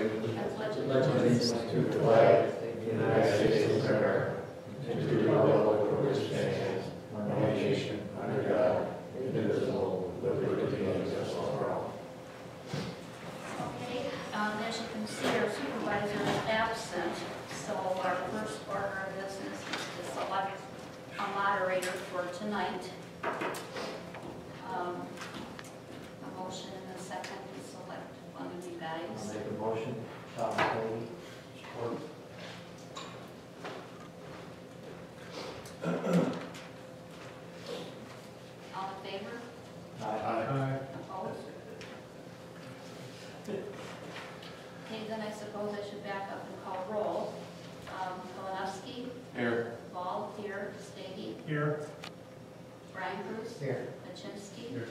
allegiance to the flag of the United States of America, and to the republic for which it stands, one nation, under God, indivisible, with liberty and justice for all. Okay, as you can see, our supervisor is absent, so our first order of business is to select a moderator for tonight. A motion and a second to select one of you guys. I'll make a motion. Support. All in favor? Aye. Opposed? Okay, then I suppose I should back up and call roll. Kalinowski? Here. Ball? Here. Stady? Here. Brian Cruz? Here. Machinsky? Here.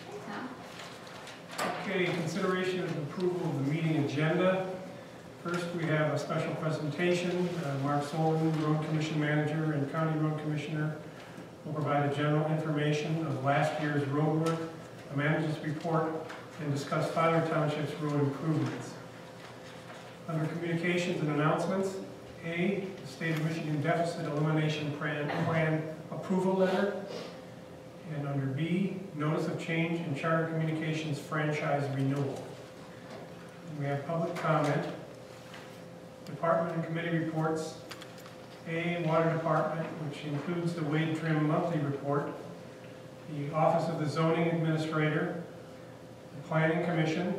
Okay, Tom? Okay, consideration of approval of the meeting agenda. First, we have a special presentation. Mark Sullivan, Road Commission Manager and County Road Commissioner, will provide a general information of last year's road work, a manager's report, and discuss Fowler Township's road improvements. Under communications and announcements, A, the State of Michigan Deficit Elimination Plan Approval Letter. And under B, notice of change in Charter Communications franchise renewal. And we have public comment, department and committee reports. A, Water Department, which includes the Wade Trim Monthly Report, the Office of the Zoning Administrator, the Planning Commission.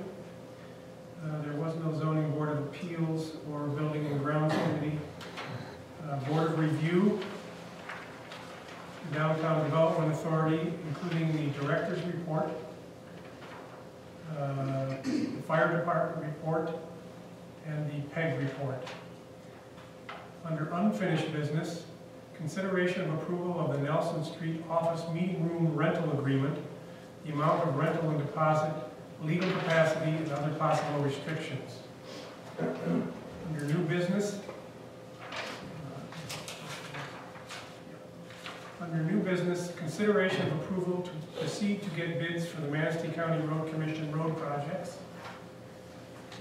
There was no Zoning Board of Appeals or Building and Grounds Committee. Board of Review, the Downtown Development Authority, including the Director's Report, the Fire Department Report, and the PEG Report. Under unfinished business, consideration of approval of the Nelson Street Office Meeting Room Rental Agreement, the amount of rental and deposit, legal capacity, and other possible restrictions. Under new business, consideration of approval to proceed to get bids for the Manistee County Road Commission road projects.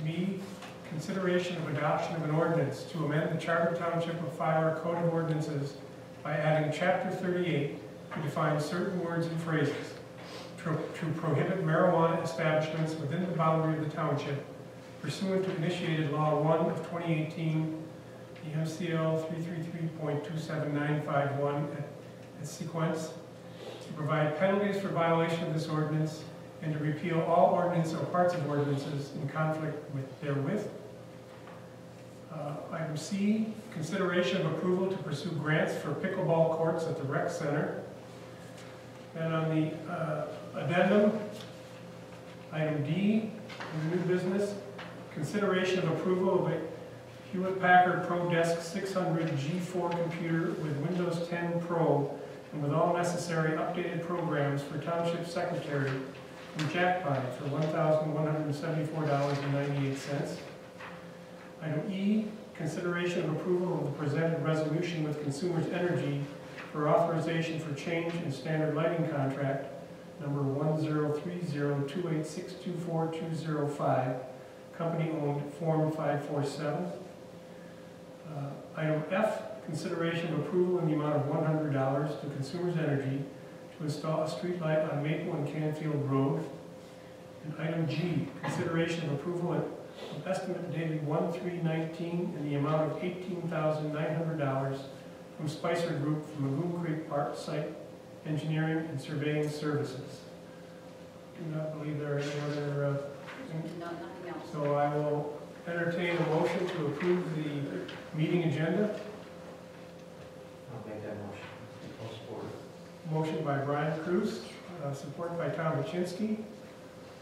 B, consideration of adoption of an ordinance to amend the Charter Township of Fowler Code of Ordinances by adding Chapter 38 to define certain words and phrases to prohibit marijuana establishments within the boundary of the township pursuant to initiated Law 1 of 2018, the MCL 333.27951 at sequence, to provide penalties for violation of this ordinance, and to repeal all ordinance or parts of ordinances in conflict with therewith. Item C, consideration of approval to pursue grants for pickleball courts at the rec center. And on the addendum, item D, in new business, consideration of approval of a Hewlett-Packard ProDesk 600 G4 computer with Windows 10 Pro and with all necessary updated programs for Township Secretary from Jackpot for $1,174.98. Item E, consideration of approval of the presented resolution with Consumers Energy for authorization for change in standard lighting contract number 1030286242205, company owned Form 547. Item F, consideration of approval in the amount of $100 to Consumers Energy to install a street light on Maple and Canfield Road. And item G, consideration of approval of estimate dated 1/3/19 in the amount of $18,900 from Spicer Group for Lagoon Creek Park Site Engineering and Surveying Services. Do not believe there are any other No, nothing else. so I will entertain a motion to approve the meeting agenda. I'll make that motion. I'll support it. Motion by Brian Cruz, support by Tom Machinsky.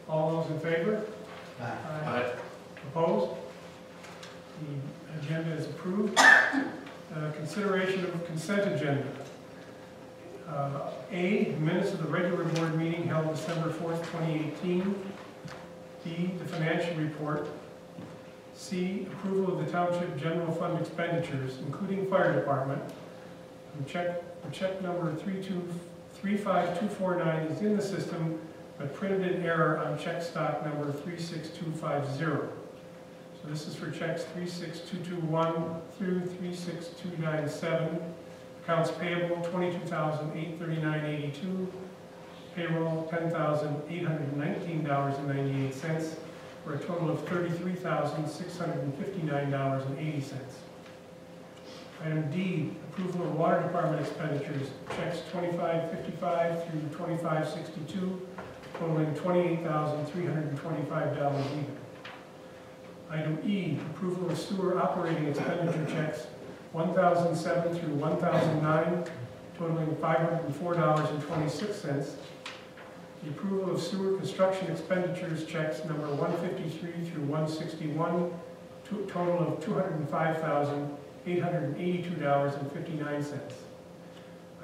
All those in favor? Aye. Opposed? The agenda is approved. Consideration of consent agenda. A, minutes of the regular board meeting held December 4th, 2018. B, the financial report. C, approval of the township general fund expenditures, including fire department. Check number 35249 is in the system but printed in error on check stock number 36250. So this is for checks 36221 through 36297, accounts payable $22,839.82, payroll $10,819.98, for a total of $33,659.80. Item D, approval of water department expenditures, checks 2555 through 2562, totaling $28,325 even. Item E, approval of sewer operating expenditure checks 1007 through 1009, totaling $504.26. The approval of sewer construction expenditures checks number 153 through 161, total of $205,882.59.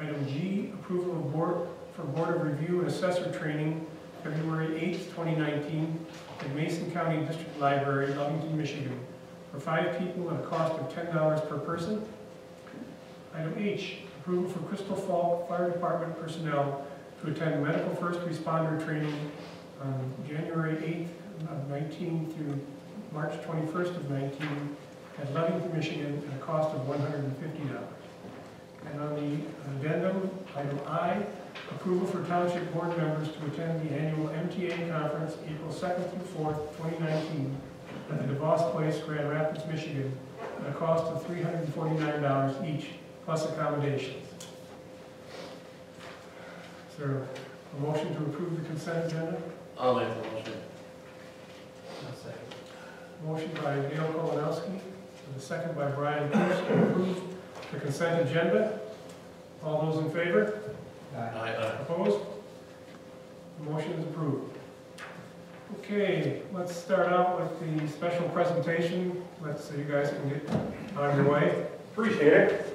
Item G, approval of Board of Review and Assessor Training, February 8, 2019, at Mason County District Library, Lovington, Michigan, for 5 people at a cost of $10 per person. Item H, approval for Crystal Falls Fire Department personnel to attend medical first responder training on January 8th of 19 through March 21st of 19 at Lovington, Michigan, at a cost of $150. And on the addendum, item I, approval for Township Board members to attend the annual MTA conference April 2nd through 4th, 2019 at the DeVos Place, Grand Rapids, Michigan, at a cost of $349 each, plus accommodations. Is there a motion to approve the consent agenda? I'll make the motion. I'll second. Motion by Dale Kolanowski, and a second by Brian Pierce to approve the consent agenda. All those in favor? Aye. Opposed? The motion is approved. Okay, let's start out with the special presentation. So you guys can get on your way. Appreciate it.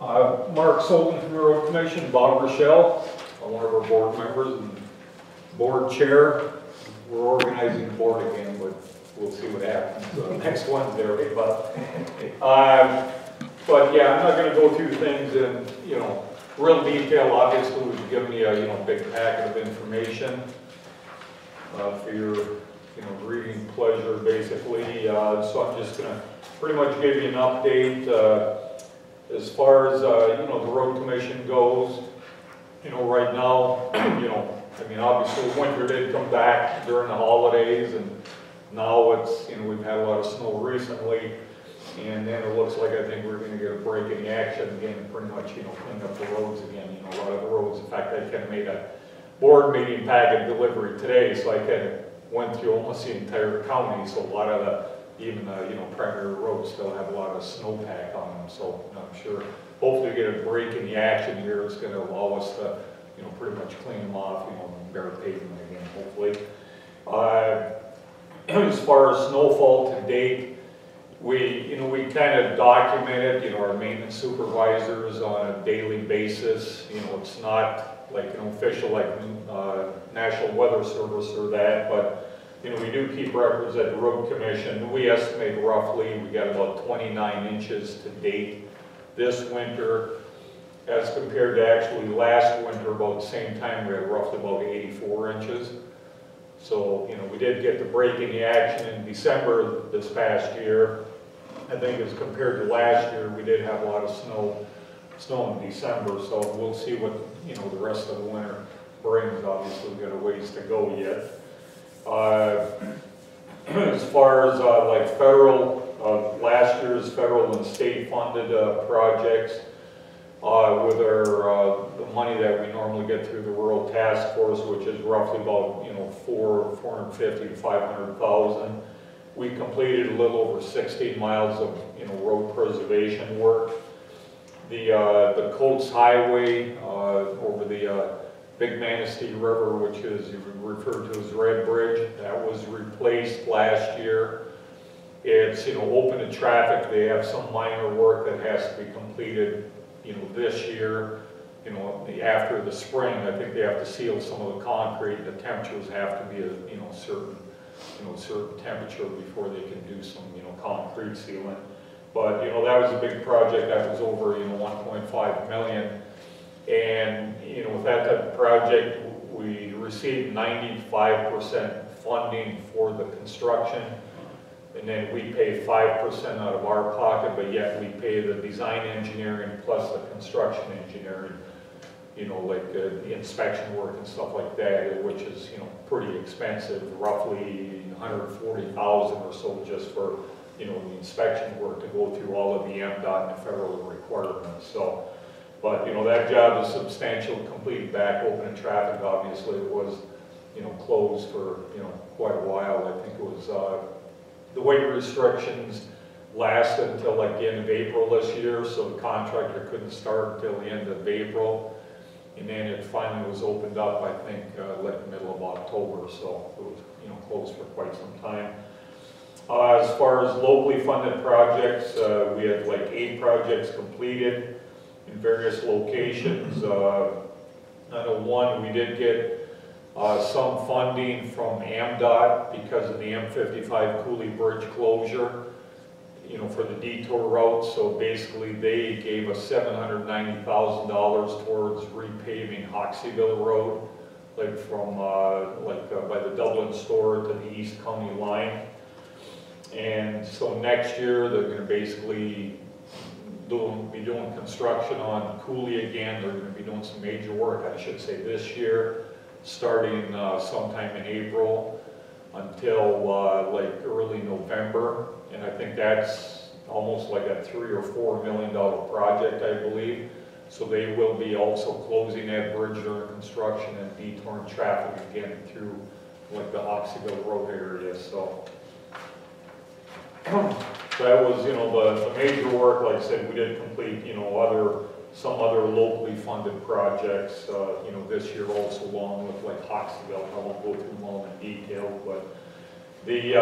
Mark Sullivan from the Road Commission, Bob Rochelle, one of our board members and board chair. We're organizing the board again, but we'll see what happens next Wednesday, right? But yeah, I'm not going to go through things in real detail. Obviously, we've given you a big packet of information for your reading pleasure, basically. So I'm just going to pretty much give you an update. As far as, the road commission goes, right now, obviously winter did come back during the holidays, and now it's, we've had a lot of snow recently, and then it looks like I think we're going to get a break in the action again, and pretty much, clean up the roads again, a lot of the roads. In fact, I kind of made a board meeting packet delivery today, so I kind of went through almost the entire county, so a lot of the even primary roads still have a lot of snowpack on them, so I'm sure hopefully get a break in the action here. It's going to allow us to pretty much clean them off, bare pavement again, hopefully. As far as snowfall to date, we kind of documented our maintenance supervisors on a daily basis. It's not like official like National Weather Service or that, but we do keep records at the Road Commission. We estimate roughly we got about 29 inches to date this winter, as compared to actually last winter, about the same time, we had roughly about 84 inches. So, we did get the break in the action in December this past year. I think as compared to last year, we did have a lot of snow in December, so we'll see what, the rest of the winter brings. Obviously, we've got a ways to go yet. As far as like federal, last year's federal and state funded projects, with our the money that we normally get through the Rural Task Force, which is roughly about 450 to 500,000. We completed a little over 16 miles of road preservation work. The Coates Highway over the Big Manistee River, which is referred to as Red Bridge, that was replaced last year. It's open to traffic. They have some minor work that has to be completed this year. After the spring, I think they have to seal some of the concrete. The temperatures have to be a certain temperature before they can do some concrete sealing. But that was a big project. That was over 1.5 million. And with that type of project, we received 95% funding for the construction, and then we pay 5% out of our pocket, but yet we pay the design engineering plus the construction engineering, you know, like the inspection work and stuff like that, which is, you know, pretty expensive, roughly 140,000 or so just for, you know, the inspection work to go through all of the MDOT and the federal requirements. So, but, you know, that job is substantially complete, back open in traffic. Obviously it was, you know, closed for, you know, quite a while. I think it was, the weight restrictions lasted until like the end of April this year, so the contractor couldn't start until the end of April. And then it finally was opened up, I think, like the middle of October, so it was, you know, closed for quite some time. As far as locally funded projects, we had like 8 projects completed in various locations. I know one, we did get some funding from MDOT because of the M55 Cooley Bridge closure, you know, for the detour route. So basically they gave us $790,000 towards repaving Hoxseyville Road, like from by the Dublin store to the East County line. And so next year they're going to basically be doing construction on Cooley again. They're going to be doing some major work, I should say, this year, starting sometime in April until like early November. And I think that's almost like a $3 or $4 million project, I believe. So they will be also closing that bridge during construction and detouring traffic again through like the Hoxseyville Road area. So that was, you know, the major work. Like I said, we did complete, you know, some other locally funded projects, you know, this year also, along with like Hoxseyville. I won't go through them all in detail, but the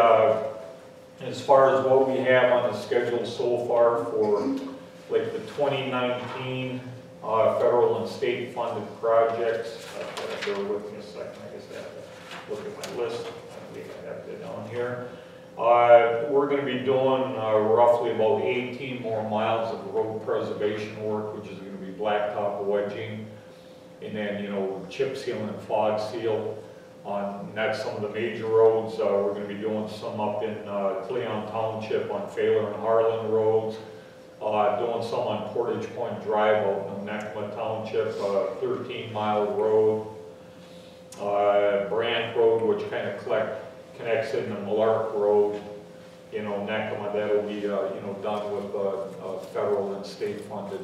as far as what we have on the schedule so far for like the 2019 federal and state funded projects, bear with me a second. I guess I have to look at my list. I believe I have it down here. We're going to be doing roughly about 18 more miles of road preservation work, which is going to be blacktop wedging, and then, you know, chip seal and fog seal on, that's some of the major roads. We're going to be doing some up in Cleon Township on Failer and Harlan roads, doing some on Portage Point Drive out in Necma Township, 13-mile road, Brant Road, which kind of connects in the Malark Road, you know, Necma. That'll be, you know, done with federal and state funded,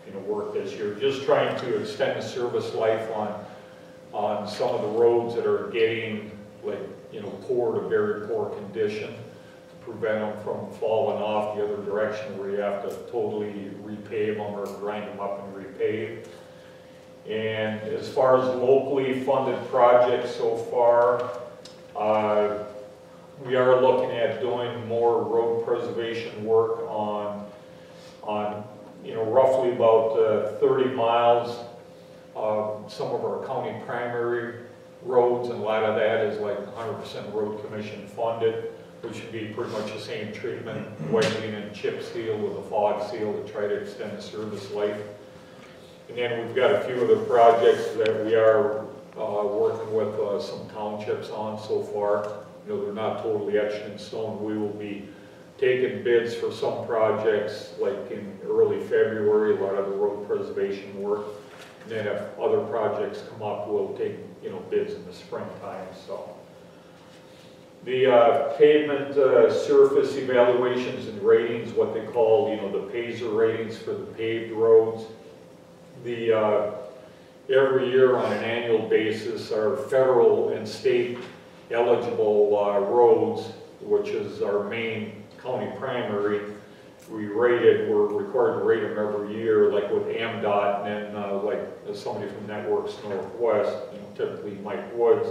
you know, work this year. Just trying to extend the service life on some of the roads that are getting, like, you know, poor to very poor condition, to prevent them from falling off the other direction where you have to totally repave them or grind them up and repave. And as far as locally funded projects so far, we are looking at doing more road preservation work on you know, roughly about 30 miles of some of our county primary roads, and a lot of that is like 100% road commission funded, which should be pretty much the same treatment, wedging and chip seal with a fog seal to try to extend the service life. And then we've got a few other projects that we are working with some townships on so far. You know, they're not totally etched in stone. We will be taking bids for some projects like in early February, a lot of the road preservation work. And then if other projects come up, we'll take, you know, bids in the springtime. So the pavement surface evaluations and ratings, what they call, you know, the PASER ratings for the paved roads. Every year on an annual basis, our federal and state eligible roads, which is our main county primary, we're required to rate them every year, like with MDOT, and then like somebody from Networks Northwest, you know, typically Mike Woods,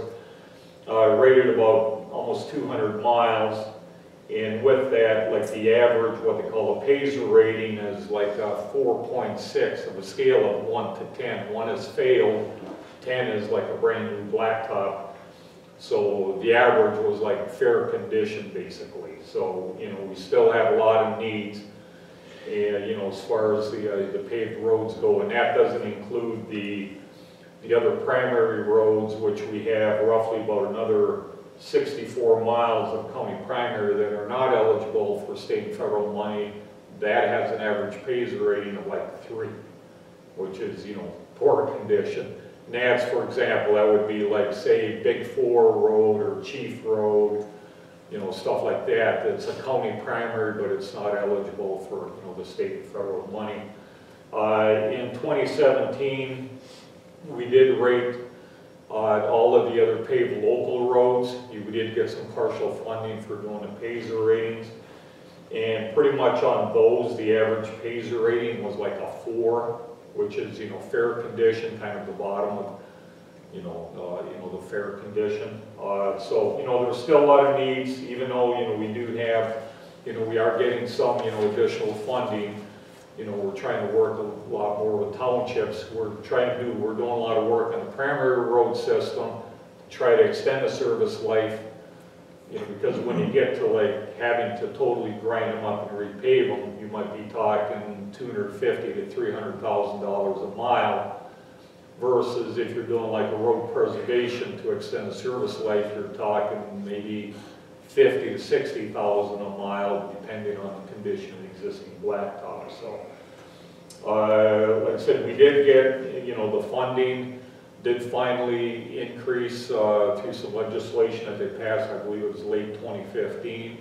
rated about almost 200 miles. And with that, like the average, what they call a PASER rating, is like a 4.6 of a scale of 1 to 10. 1 is failed, 10 is like a brand new blacktop. So the average was like fair condition, basically. So, you know, we still have a lot of needs, and, you know, as far as the paved roads go, and that doesn't include the the other primary roads, which we have roughly about another 64 miles of county primary that are not eligible for state and federal money, that has an average Paisley rating of like 3, which is, you know, poor condition. And that's, for example, that would be like, say, Big 4 Road or Chief Road, you know, stuff like that. It's a county primary, but it's not eligible for, you know, the state and federal money. In 2017, we did rate all of the other paved local roads. We did get some partial funding for doing the Paisley ratings. And pretty much on those, the average Paisley rating was like a 4, which is, you know, fair condition, kind of the bottom of, you know, the fair condition. So, you know, there's still a lot of needs, even though, you know, we do have, you know, we are getting some, you know, additional funding. You know, we're trying to work a lot more with townships. We're doing a lot of work on the primary road system to try to extend the service life. You know, because when you get to like having to totally grind them up and repave them, you might be talking $250,000 to $300,000 a mile, versus if you're doing like a road preservation to extend the service life, you're talking maybe $50,000 to $60,000 a mile, depending on the condition of the existing blacktop. So, like I said, we did get, you know, the funding did finally increase through some legislation that they passed. I believe it was late 2015.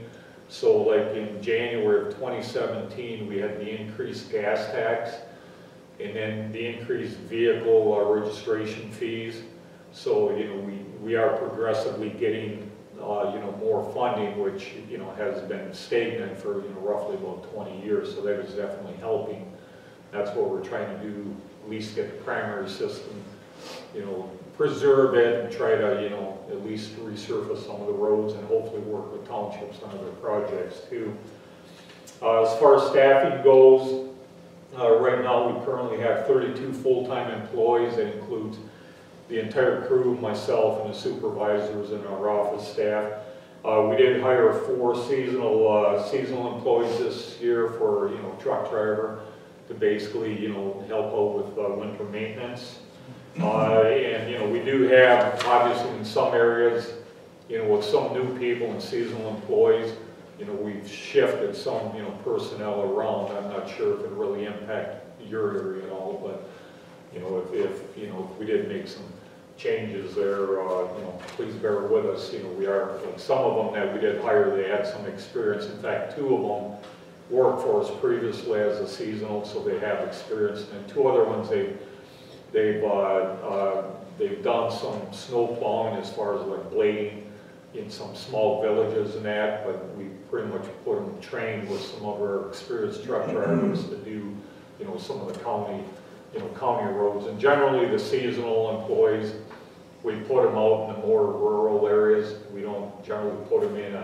So, like in January of 2017, we had the increased gas tax, and then the increased vehicle registration fees. So, you know, we are progressively getting, you know, more funding, which, you know, has been stagnant for, you know, roughly about 20 years. So that is definitely helping. That's what we're trying to do, at least get the primary system, you know, preserve it and try to, you know, at least resurface some of the roads and hopefully work with townships on other projects too. As far as staffing goes, right now we currently have 32 full-time employees. That includes the entire crew, myself and the supervisors and our office staff. We did hire 4 seasonal employees this year for, you know, truck driver to basically, you know, help out with winter maintenance. And, you know, we do have, obviously in some areas, you know, with some new people and seasonal employees, you know, we've shifted some, you know, personnel around. I'm not sure if it really impacted your area at all, but, you know, if you know, if we did make some changes there, you know, please bear with us. You know, we are, like, some of them that we did hire, they had some experience. In fact, 2 of them worked for us previously as a seasonal, so they have experience. And 2 other ones, they've done some snow plowing as far as like blading in some small villages and that, but we pretty much put them trained with some of our experienced truck drivers to do, you know, some of the county, you know, county roads. And generally the seasonal employees, we put them out in the more rural areas. We don't generally put them in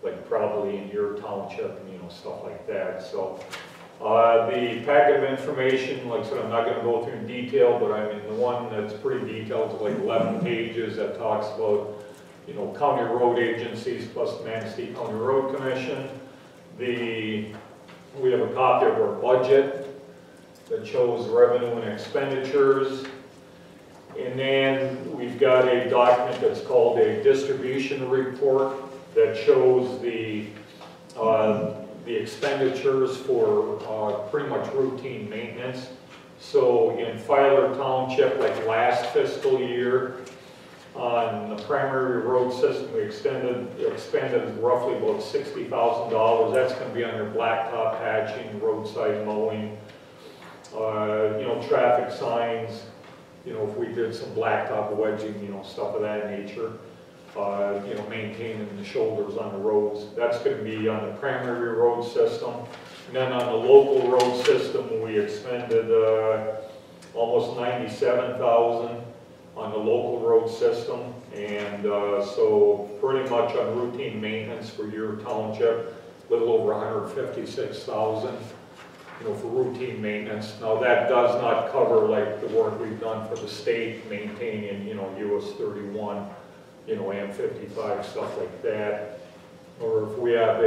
like probably in your township and, you know, stuff like that. So the packet of information, like I said, I'm not going to go through in detail, but I mean the one that's pretty detailed is like 11 pages that talks about, you know, county road agencies plus the Manistee County Road Commission. We have a copy of our budget that shows revenue and expenditures. And then we've got a document that's called a distribution report that shows the expenditures for pretty much routine maintenance. So in Filer Township, like last fiscal year, on the primary road system, we expended roughly about $60,000. That's going to be under blacktop patching, roadside mowing, you know, traffic signs. You know, if we did some blacktop wedging, you know, stuff of that nature. You know, maintaining the shoulders on the roads. That's going to be on the primary road system. And then on the local road system, we expended almost $97,000 on the local road system. And so pretty much on routine maintenance for your township, a little over $156,000, you know, for routine maintenance. Now that does not cover like the work we've done for the state maintaining, you know, US 31, you know, M55, stuff like that. Or if we have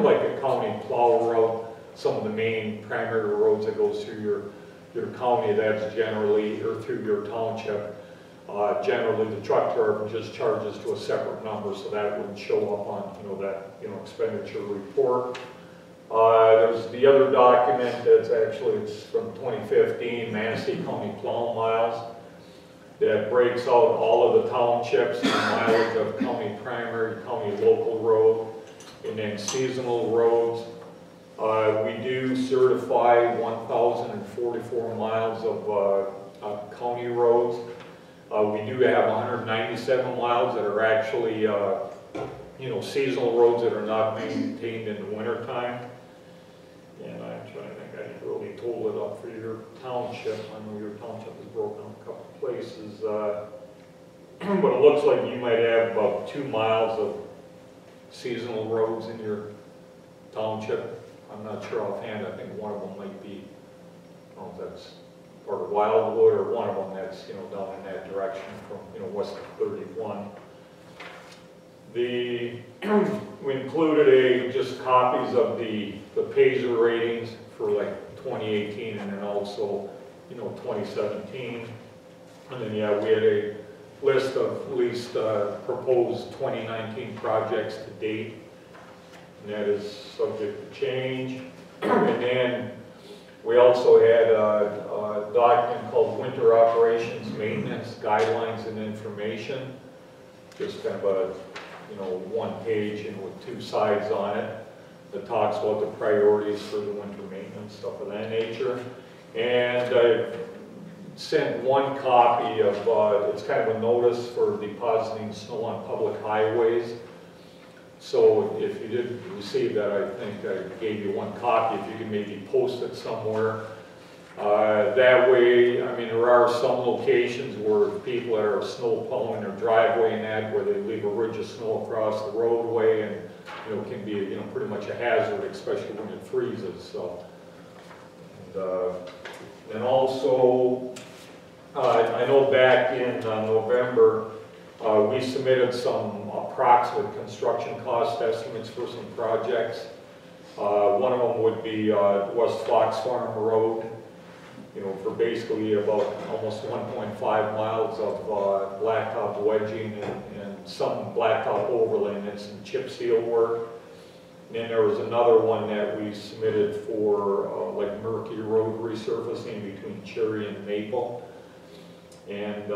like a county plow road, some of the main primary roads that goes through your your county, that's generally, or through your township, generally the truck driver just charges to a separate number, so that wouldn't show up on, that, expenditure report. There's the other document that's actually, it's from 2015, Manistee County Plow Miles, that breaks out all of the townships and mileage of county primary, county local road, and then seasonal roads. We do certify 1,044 miles of county roads. We do have 197 miles that are actually, seasonal roads that are not maintained in the wintertime. And I'm trying to think, I didn't really total it up for your township. I know your township is broken up a couple of places. But it looks like you might have about 2 miles of seasonal roads in your township. I'm not sure offhand. I think one of them might be, I don't know if that's part of Wildwood, or one of them that's, down in that direction from, west of 31. We included just copies of the Pazer ratings for like 2018 and then also, 2017. And then, yeah, we had a list of at least proposed 2019 projects to date. And that is subject to change. And then we also had a document called Winter Operations Maintenance Guidelines and Information. Just kind of a, one page and with 2 sides on it that talks about the priorities for the winter maintenance, stuff of that nature. And I sent one copy of, it's kind of a notice for depositing snow on public highways. So if you did receive that, I think I gave you one copy, if you could maybe post it somewhere. That way, I mean, there are some locations where people that are snow plowing their driveway and that, where they leave a ridge of snow across the roadway, and can be pretty much a hazard, especially when it freezes. So, and also, I know back in November, we submitted some approximate construction cost estimates for some projects. One of them would be West Fox Farm Road, for basically about almost 1.5 miles of blacktop wedging and some blacktop overlaying and some chip seal work. And then there was another one that we submitted for like Murky Road resurfacing between Cherry and Maple. And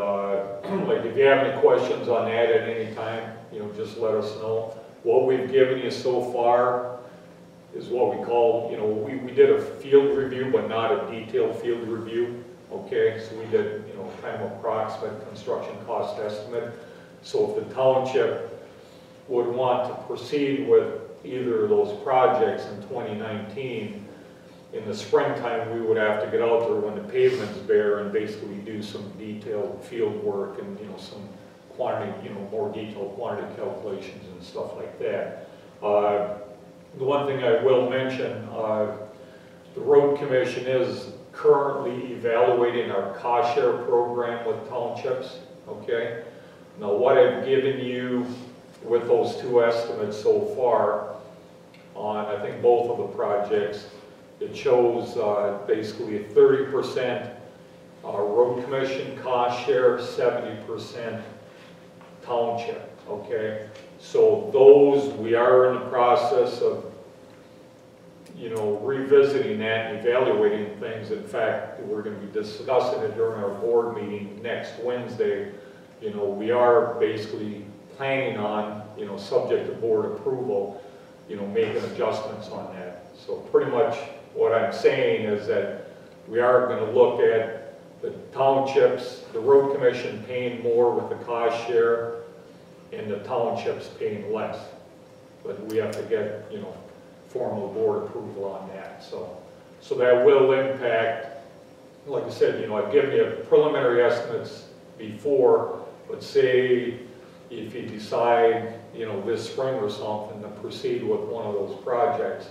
like if you have any questions on that at any time, just let us know. What we've given you so far is what we call, we did a field review, but not a detailed field review, okay? So we did, kind of approximate construction cost estimate. So if the township would want to proceed with either of those projects in 2019, in the springtime, we would have to get out there when the pavement's bare and basically do some detailed field work and, some quantity, more detailed quantity calculations and stuff like that. The one thing I will mention, the Road Commission is currently evaluating our cost share program with townships, okay? Now what I've given you with those 2 estimates so far on, I think, both of the projects, it shows basically a 30% Road Commission cost share, 70% township, okay? So those, we are in the process of, revisiting that and evaluating things. In fact, we're going to be discussing it during our board meeting next Wednesday. We are basically planning on, subject to board approval, making adjustments on that. So pretty much what I'm saying is that we are going to look at the townships, the Road Commission paying more with the cost share, and the townships paying less. But we have to get, formal board approval on that. So that will impact, like I said, I've given you preliminary estimates before, but say if you decide, this spring or something to proceed with one of those projects,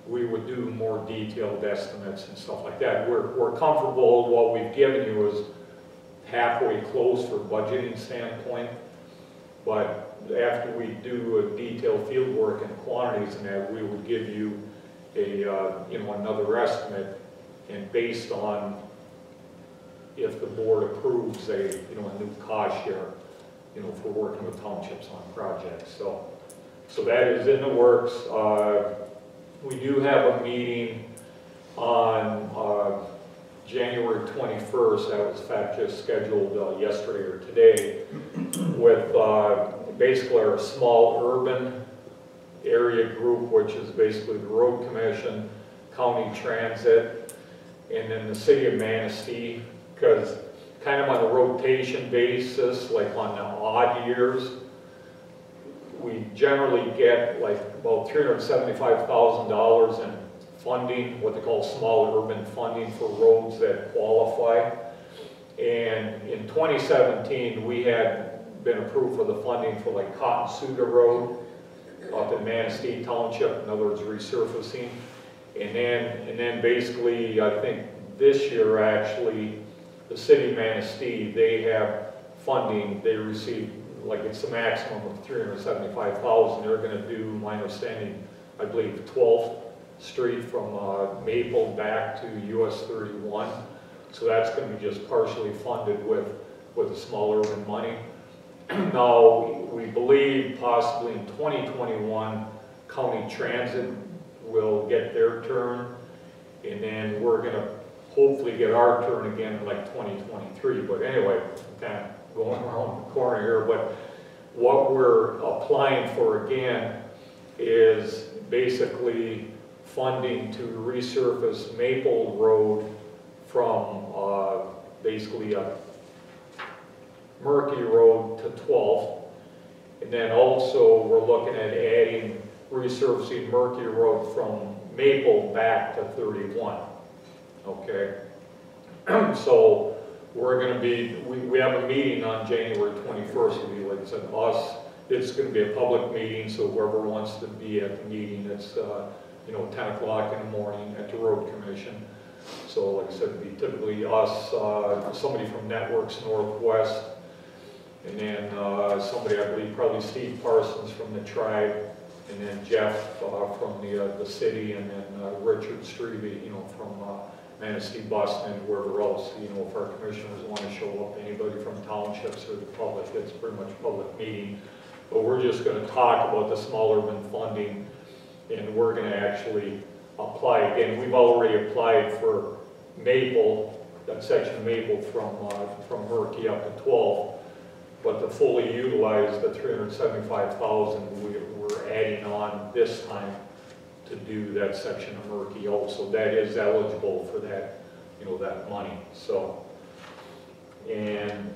we would do more detailed estimates and stuff like that. We're comfortable, what we've given you is halfway close for budgeting standpoint, but after we do a detailed field work and quantities and that, we would give you a, another estimate, and based on, if the board approves a, you know, a new cost share, you know, for working with townships on projects. So that is in the works. We do have a meeting on January 21st, that was in fact just scheduled yesterday or today, with basically our small urban area group, which is basically the road commission, county transit, and then the city of Manistee, because kind of on a rotation basis, like on the odd years, we generally get like about $375,000 in funding, what they call small urban funding for roads that qualify. And in 2017, we had been approved for the funding for like Cotton Suda Road up in Manistee Township, in other words, resurfacing. And then basically, I think this year actually, the city of Manistee, they have funding, they received, like it's a maximum of $375,000. They're going to do, my understanding, I believe 12th Street from Maple back to US 31. So that's going to be just partially funded with the small urban money. Now, we believe possibly in 2021, county transit will get their turn, and then we're going to hopefully get our turn again in like 2023. But anyway, kind of going around the corner here, but what we're applying for again is basically funding to resurface Maple Road from basically Murky Road to 12th. And then also we're looking at adding, resurfacing Murky Road from Maple back to 31. Okay? So we're going to be, we have a meeting on January 21st. It'll be, like I said, us. It's going to be a public meeting, so whoever wants to be at the meeting, it's you know, 10 o'clock in the morning at the road commission. So like I said, it'd be typically us, somebody from Networks Northwest, and then somebody, I believe, probably Steve Parsons from the tribe, and then Jeff from the city, and then Richard Strebe, you know, from Manistee, Boston, and wherever else, you know, if our commissioners want to show up, anybody from townships or the public, it's pretty much a public meeting. But we're just going to talk about the small urban funding, and we're going to actually apply again. We've already applied for Maple, that section of Maple from Murky up to 12, but to fully utilize the $375,000, we're adding on this time to do that section of Murky also. That is eligible for that, you know, that money. So, and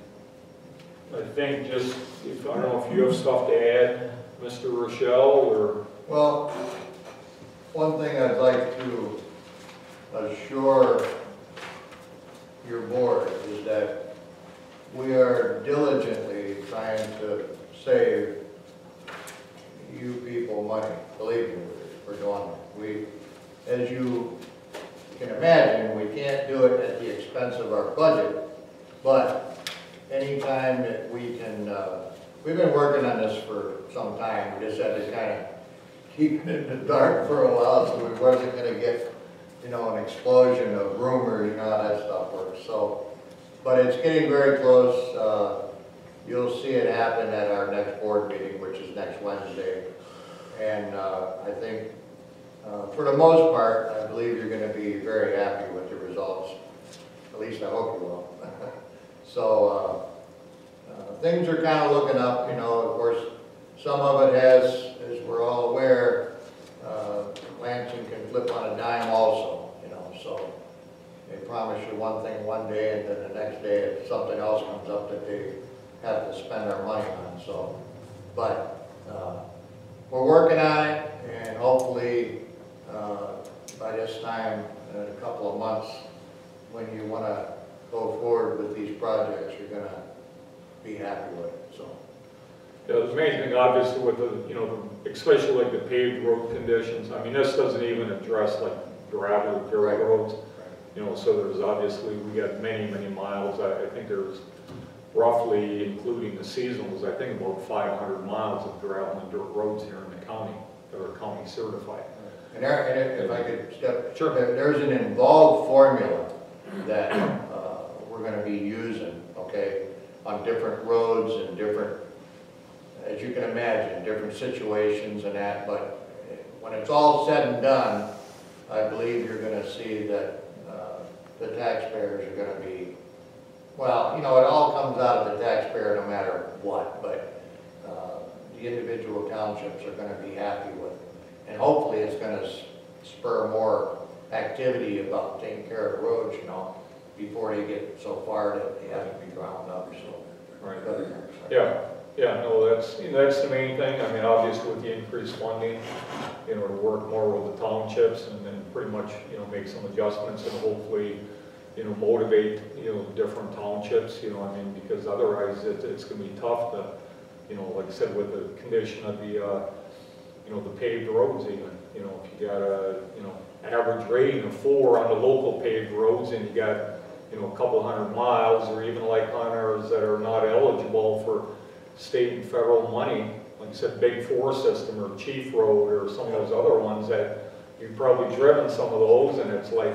I think just, I don't know if you have stuff to add, Mr. Rochelle, or? Well, one thing I'd like to assure your board is that we are diligently trying to save you people money. Believe me, we're doing it. As you can imagine, we can't do it at the expense of our budget, but anytime that we can, we've been working on this for some time. We just had to kind of keep it in the dark for a while, so we wasn't going to get, you know, an explosion of rumors and how that stuff works. So, but it's getting very close. You'll see it happen at our next board meeting, which is next Wednesday. And I think, for the most part, I believe you're going to be very happy with the results. At least I hope you will. So things are kind of looking up, you know. Of course, some of it has, as we're all aware, Lansing can flip on a dime also, you know. So they promise you one thing one day, and then the next day something else comes up that they have to spend our money on. So, but we're working on it, and hopefully by this time, in a couple of months, when you want to go forward with these projects, you're going to be happy with it. So. Yeah, the main thing, obviously, with the, you know, especially like the paved road conditions. I mean, this doesn't even address like gravel or dirt roads. You know, so there's obviously, we got many, many miles. I think there's roughly, including the seasonals, I think about 500 miles of gravel and dirt roads here in the county that are county certified. And if I could step, sure. There's an involved formula that we're gonna be using, okay, on different roads and different, as you can imagine, different situations and that, but when it's all said and done, I believe you're gonna see that, the taxpayers are gonna be, well, you know, it all comes out of the taxpayer no matter what, but, the individual townships are gonna be happy with it. And hopefully it's gonna spur more activity about taking care of the roads, you know, before they get so far that they have to be ground up, so. Right. Yeah. Yeah, no, that's, you know, that's the main thing. I mean, obviously with the increased funding, you know, to work more with the townships and then pretty much, you know, make some adjustments and hopefully, you know, motivate, you know, different townships, you know, I mean, because otherwise it's gonna be tough to, you know, like I said, with the condition of the, you know, the paved roads even, you know, if you got a, you know, average rating of 4 on the local paved roads and you got, you know, a couple hundred miles or even like on ours that are not eligible for state and federal money, like I said, Big 4 system or Chief Road or some of those other ones that you've probably driven some of those and it's like,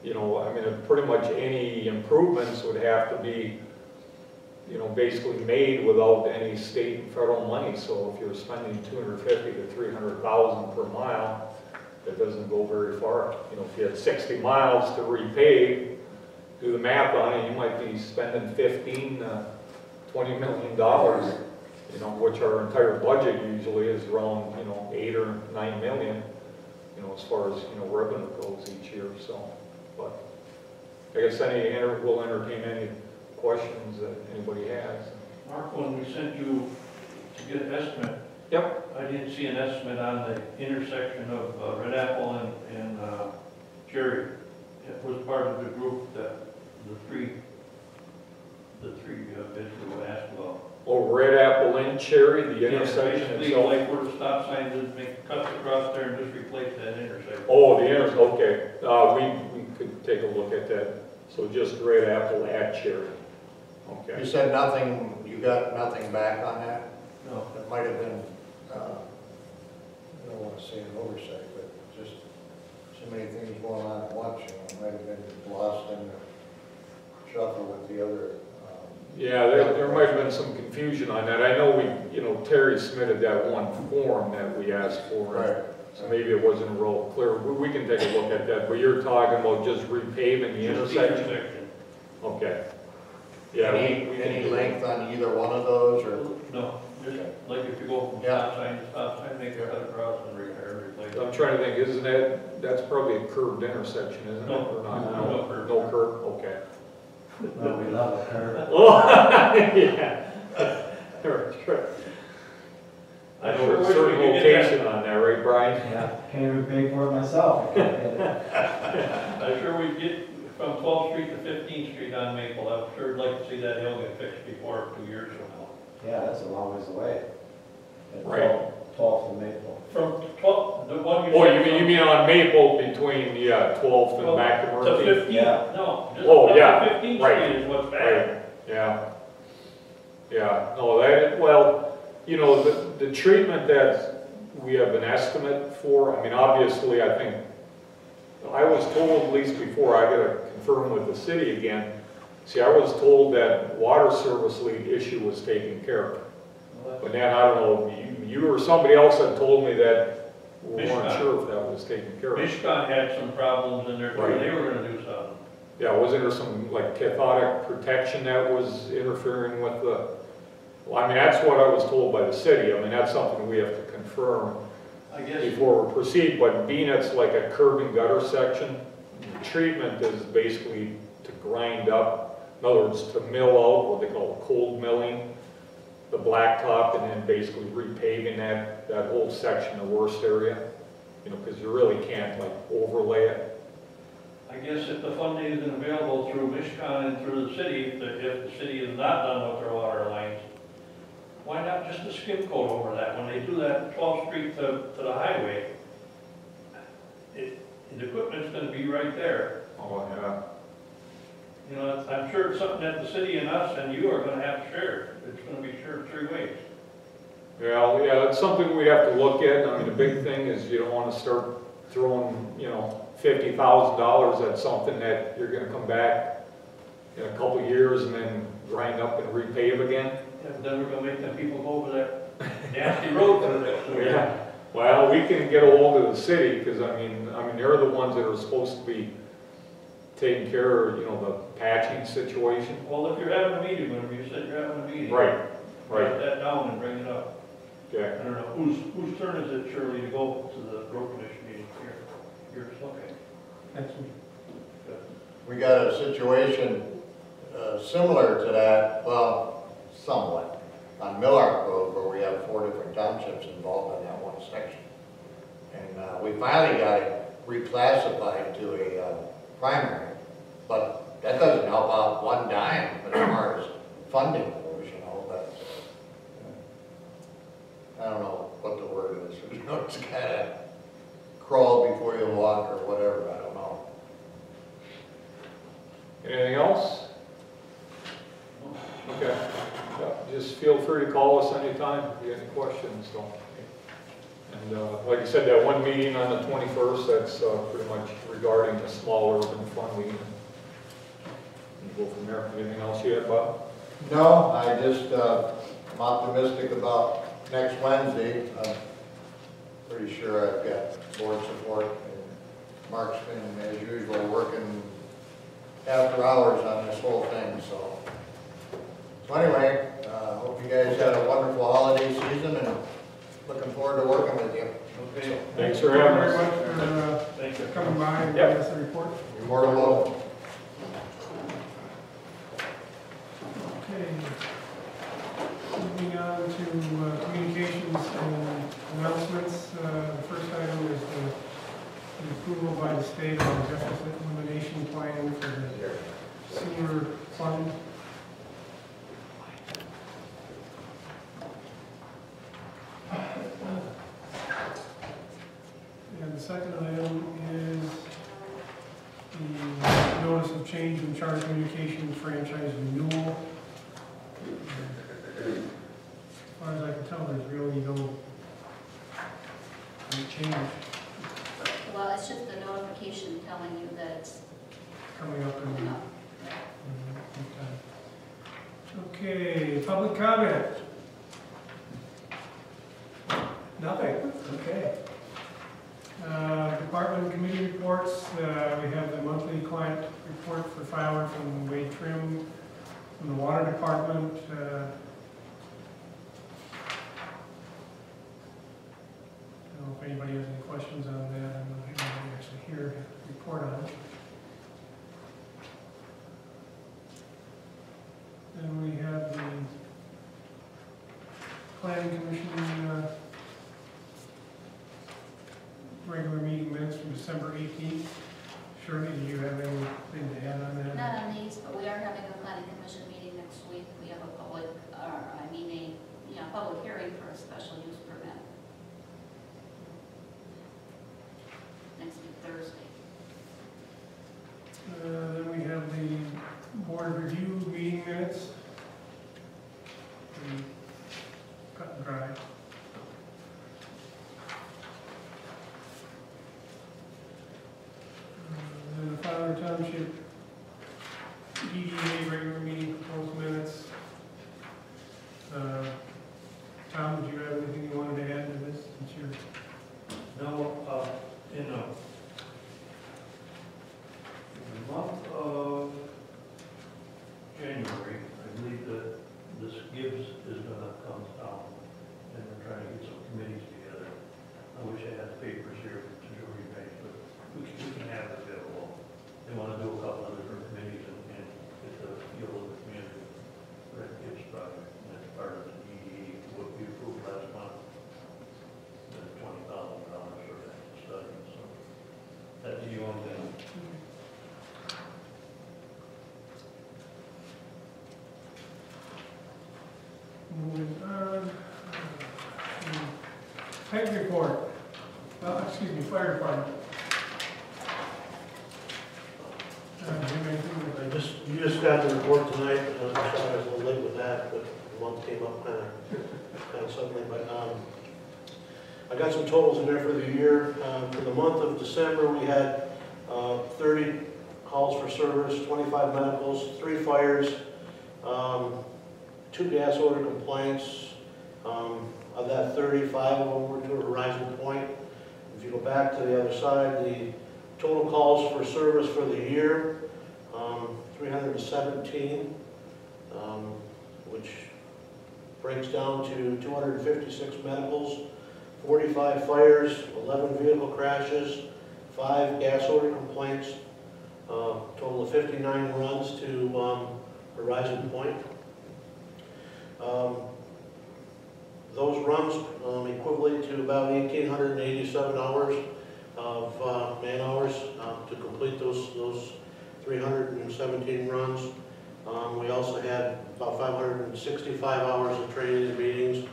you know, I mean, pretty much any improvements would have to be, you know, basically made without any state and federal money. So if you're spending $250,000 to $300,000 per mile, that doesn't go very far. You know, if you had 60 miles to repave, do the math on it, you might be spending $15 to $20 million, you know, which our entire budget usually is around, you know, 8 or 9 million, you know, as far as, you know, revenue goes each year. So, but I guess we'll entertain any questions that anybody has. Mark, when we sent you to get an estimate, Yep. I didn't see an estimate on the intersection of Red Apple and Cherry. It was part of the group that the three bids we were asked about. Oh, Red Apple and Cherry, the intersection Basically, itself. like where the stop sign is, make cuts across there and just replace that intersection. Oh, okay. We could take a look at that. So just Red Apple at Cherry. Okay. You said nothing, you got nothing back on that? No. It might have been, I don't want to say an oversight, but just so many things going on at once, you know, it might have been lost in the shuffle with the other. Yeah, there might have been some confusion on that. I know you know, Terry submitted that one form that we asked for. Right. So maybe it wasn't real clear. We can take a look at that, but you're talking about just repaving the intersection? Okay. Yeah. Any length on either one of those, or? No, just like if you go from stop sign to stop sign, make a cut across and replace it. I'm trying to think, that's probably a curved intersection, isn't it? No. Or not? No curve. No curve, okay. Well, we love a curve. Oh, yeah. Sure. I know sure a wish certain we could get location on that, right, Brian? Yeah, can't even pay for it myself. I can't get it. I'm sure we'd get from 12th Street to 15th Street on Maple. I'm sure I'd like to see that hill get fixed before 2 years from now. Yeah, that's a long ways away. At Right. 12th and Maple. From 12th, the one you Oh, said you mean on Maple between, 12th and back to to Murphy? 15th? Yeah. No, just Oh, up to yeah, 15th right, Street is what's Right, bad. yeah. Yeah, no, well, you know, the treatment that we have an estimate for, I mean, obviously, I think, I was told, at least before, I gotta confirm with the city again, see, I was told that water service lead issue was taken care of. But then, I don't know, you or somebody else had told me that we weren't Mishcon. sure if that was taken care of. Mishcon had some problems in there too. Right. They were gonna do something. Yeah, wasn't there some like cathodic protection that was interfering with the, well, I mean, that's what I was told by the city. I mean, that's something we have to confirm I guess, before we proceed, but being it's like a curb and gutter section, the treatment is basically to grind up, in other words, to mill out what they call cold milling, the blacktop, and then basically repaving that whole section, the worst area, you know, because you really can't like overlay it. I guess if the funding isn't available through Mishcon and through the city, if the city has not done with their water lines, why not just a skim coat over that? When they do that 12th Street to the highway, the equipment's gonna be right there. Oh, yeah. You know, I'm sure it's something that the city and us and you are gonna have to share. It's gonna be shared 3 ways. Yeah, that's something we have to look at. I mean, the big thing is you don't want to start throwing, $50,000 at something that you're going to come back in a couple of years and then grind up and repave again. Yeah, but then we're gonna make them people go over that nasty road for the next year. Yeah, well, we can get a hold of the city, because I mean, they're the ones that are supposed to be taking care of, the patching situation. Well, if you're having a meeting, whenever you said you're having a meeting. Right, Write right, that down and bring it up. okay. I don't know, whose turn is it, Shirley, to go to the road commission meeting here? Yours, okay. Next week. We got a situation similar to that, well, somewhat, on Millard Road, where we have 4 different townships involved in that one section. And we finally got it reclassified to a primary, but that doesn't help out one dime as far as funding goes, but I don't know what the word is. It's kind of crawl before you walk or whatever, I don't know. Anything else? Okay, yeah, just feel free to call us anytime if you have any questions, so. And like I said, that one meeting on the 21st, that's pretty much regarding the small urban funding. And go from there. Anything else you had, Bob? No, I just, I'm optimistic about next Wednesday. I'm pretty sure I've got board support, and Mark's been, as usual, working after hours on this whole thing, so. So anyway, hope you guys had a wonderful holiday season, and looking forward to working with you. Okay. Thanks for having Very us. much for Thank you. coming by and Yep. giving us a report. You're more than welcome. Okay. Moving on to communications and announcements. The first item is the approval by the state of the deficit elimination plan for the sewer fund. And the second item is the notice of change in Charter Communications franchise renewal. As far as I can tell, there's really no change Well, it's just the notification telling you that it's coming up in coming up. Okay, public comment? Nothing, okay. Department and committee reports, we have the monthly client report for Fowler from Wade Trim, from the water department. I don't know if anybody has any questions on that. I'm not actually here to report on it. Then we have the planning commission regular meeting minutes from December 18th. Shirley, do you have anything to add on that? Not on these, but we are having a planning commission meeting next week. We have a public, public hearing for a special use permit. Next week, Thursday. Then we have the board review meeting minutes. Cut and dry. Then the Fowler Township DDA regular meeting proposed minutes. Tom, did you have anything you wanted to add to this? Since you're No, in the month of January, I believe that this Gibbs is gonna come down, and we're trying to get some committees together. I wish I had the papers here to show you guys, but we can have it available. They wanna do a couple of different committees and get the feel of the community. Red Gibbs project, and that's part of the DDE, what we approved last month. The $20,000 for that study, so that's the only thing. moving on. Peg report. Excuse me, fire department. You just got the report tonight, I'm sorry I was a little late with that, but the month came up kind of suddenly, but I got some totals in there for the year. For the month of December, we had 30 calls for service, 25 medicals, 3 fires, 2 gas odor complaints. Of that 35 of them were to Horizon Point. If you go back to the other side, the total calls for service for the year, 317, which breaks down to 256 medicals, 45 fires, 11 vehicle crashes, 5 gas odor complaints, total of 59 runs to Horizon Point. Those runs equivalent to about 1,887 hours of man hours to complete those 317 runs. We also had about 565 hours of training and meetings,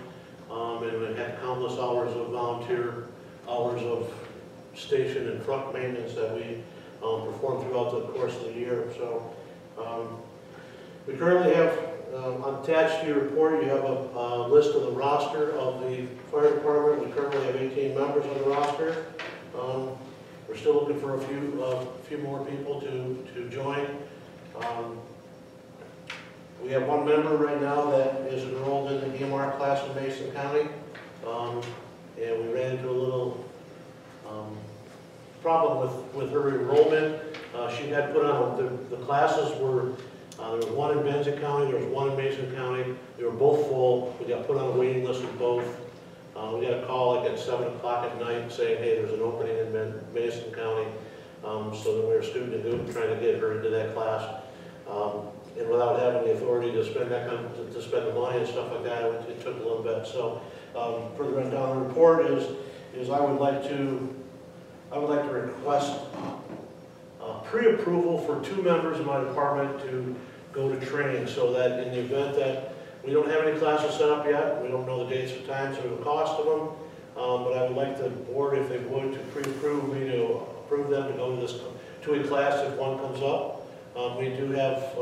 and we had countless hours of volunteer hours of station and truck maintenance that we performed throughout the course of the year. So we currently have attached to your report, you have a list of the roster of the fire department. We currently have 18 members on the roster. We're still looking for a few more people to join. We have 1 member right now that is enrolled in the EMR class in Mason County, and we ran into a little problem with her enrollment. She had put on, the classes were, there was 1 in Benson County, there was 1 in Mason County. They were both full. We got put on a waiting list with both. We got a call like at 7 o'clock at night saying, hey, there's an opening in Mason County. So then we were scooting and dooting, trying to get her into that class. And without having the authority to spend that kind of, to spend the money and stuff like that, it took a little bit. So further on down the report is I would like to request pre-approval for 2 members of my department to go to training, so that in the event that we don't have any classes set up yet, we don't know the dates or times or the cost of them, but I would like the board, if they would, to pre-approve me to approve them to go to a class if one comes up. We do have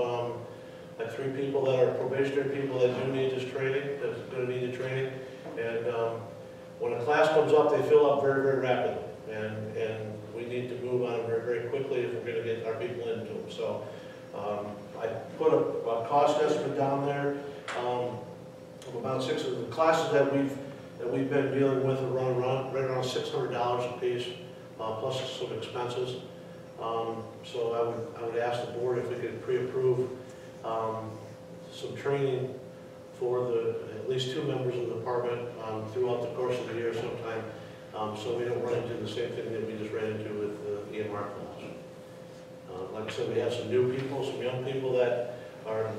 like 3 people that are probationary people that do need this training, that's going to need the training, and when a class comes up, they fill up very, very rapidly, and we need to move on them very, very quickly if we're going to get our people into them. So I put a cost estimate down there of about 6 of the classes that we've been dealing with are right around $600 a piece, plus some expenses. So I would ask the board if we could pre-approve some training for at least 2 members of the department throughout the course of the year sometime, so we don't run into the same thing that we just ran into with the EMR class. Like I said, we have some new people, some young people that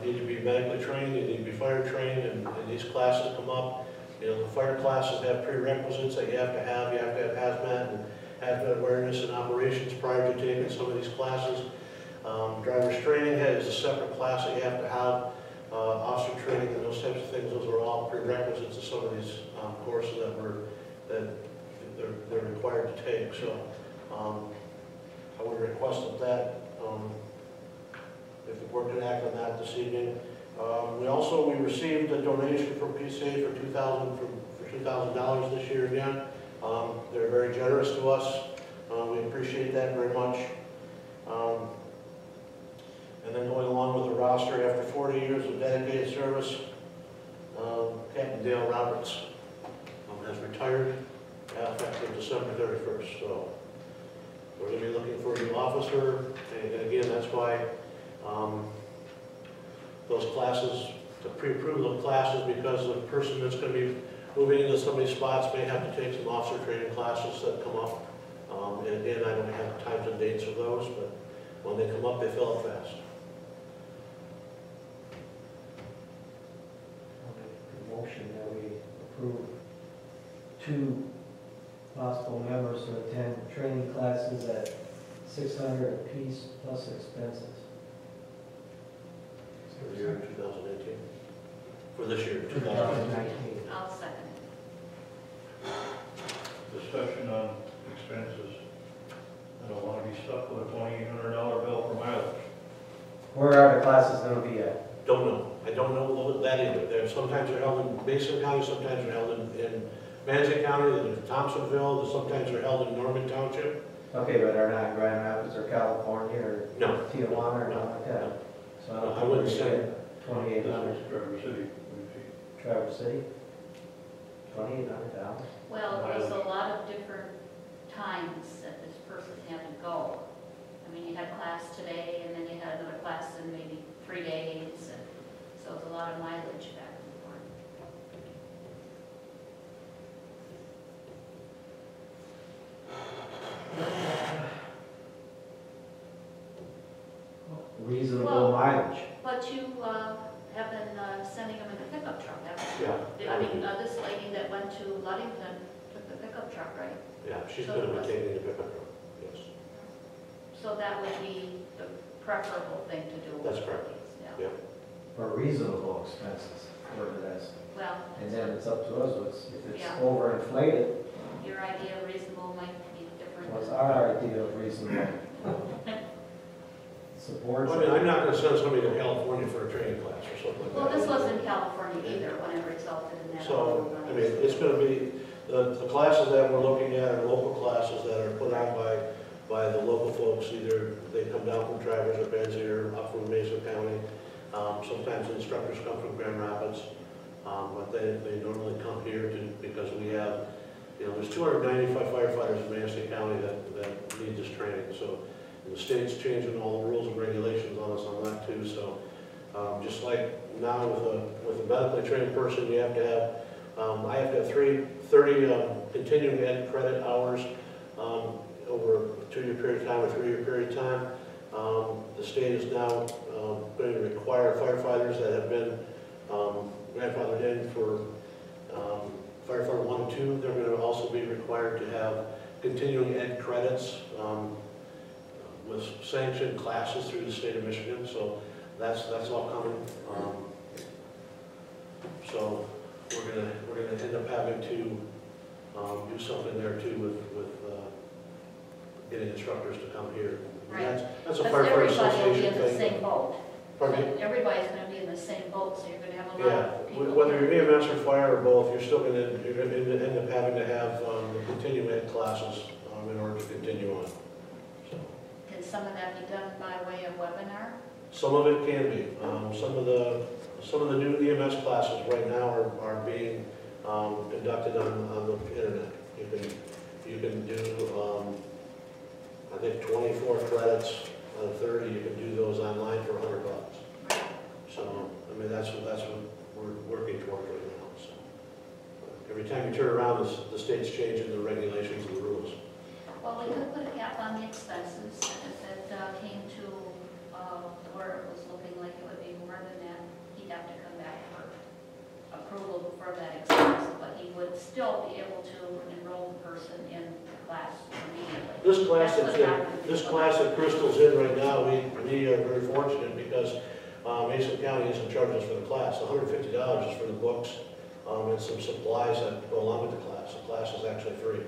need to be medically trained, they need to be fire trained, and these classes come up. You know, the fire classes have prerequisites that you have to have. You have to have hazmat and hazmat awareness and operations prior to taking some of these classes. Driver's training is a separate class that you have to have. Officer training and those types of things, those are all prerequisites of some of these courses that they're required to take. So I would request that if the board could act on that this evening. We received a donation from PCA for $2,000 this year again. They're very generous to us. We appreciate that very much. And then going along with the roster, after 40 years of dedicated service, Captain Dale Roberts has retired effective December 31st. So we're going to be looking for a new officer, and again, that's why those classes, to pre-approve those classes, because the person that's going to be moving into some of these spots may have to take some officer training classes that come up. And again, I don't have times and dates of those, but when they come up, they fill up fast. I'll make the motion that we approve 2 possible members to attend training classes at $600 apiece plus expenses. For the year 2018. For this year, 2019. 2019. I'll second it. Discussion on expenses. I don't want to be stuck with a $2,800 bill for mileage. Where are the classes going to be at? Don't know. I don't know that either. Sometimes they're held in Mason County, sometimes they're held in Manzi County, in Thompsonville, sometimes they're held in Norman Township. Okay, but are not Grand Rapids or California or No. Tijuana or nothing like that? So I don't I think wouldn't we say. get 2,800. This is Traverse City. Traverse City? $2,800? Well, there was a lot of different times that this person had to go. I mean, you had class today, and then you had another class in maybe 3 days, and so it's a lot of mileage back and forth. Reasonable Well- mileage. But you have been sending them in a pickup truck, haven't you? Yeah. I mean, this lady that went to Ludington took the pickup truck, right? Yeah, she's going to be taking the pickup truck, yes. So that would be the preferable thing to do. That's correct. Yeah. For reasonable expenses, whatever that's. Well, And then it's up to us, if it's Yeah. overinflated, your idea of reasonable might be different. what's our idea of reasonable? Supports. I mean, I'm not going to send somebody to California for a training class or something like that. Well, this was in California either, when it resulted in that. So, I mean, it's going to be, the classes that we're looking at are local classes that are put on by the local folks. Either they come down from Traverse or Benzie or up from Mason County. Sometimes instructors come from Grand Rapids, but they normally come here because we have, there's 295 firefighters in Manistee County that need this training. So the state's changing all the rules and regulations on us on that too. So just like now with a medically trained person, you have to have, I have to have 30 continuing ed credit hours over a 2-year period of time or 3-year period of time. The state is now going to require firefighters that have been grandfathered in for firefighter 1 and 2. They're going to also be required to have continuing ed credits with sanctioned classes through the state of Michigan. So that's all coming. So we're gonna end up having to do something there too with getting instructors to come here. Right. That's a Because firefighter everybody will be association in the thing. same boat. Pardon me? Everybody's gonna be in the same boat, so you're gonna have a lot Yeah, of people. whether you're EMS or fire or both, you're gonna end up having to have the continuing ed classes in order to continue on. So, Can some of that be done by way of webinar? some of it can be. Some of the new EMS classes right now are being conducted on the internet. You can do, I think 24 credits out of 30. You can do those online for $100. So, I mean, that's what we're working toward right now. So, every time you turn around, the state's changing the regulations and the rules. Well, we could put a cap on the expenses. If it came to where it was looking like it would be more than that, he'd have to come back for approval for that expense, but he would still be able to enroll the person in the class immediately. This class That's what's happening. this class that Crystal's in right now, we are very fortunate because Mason County isn't charging us for the class. $150 is for the books and some supplies that go along with the class. The class is actually free.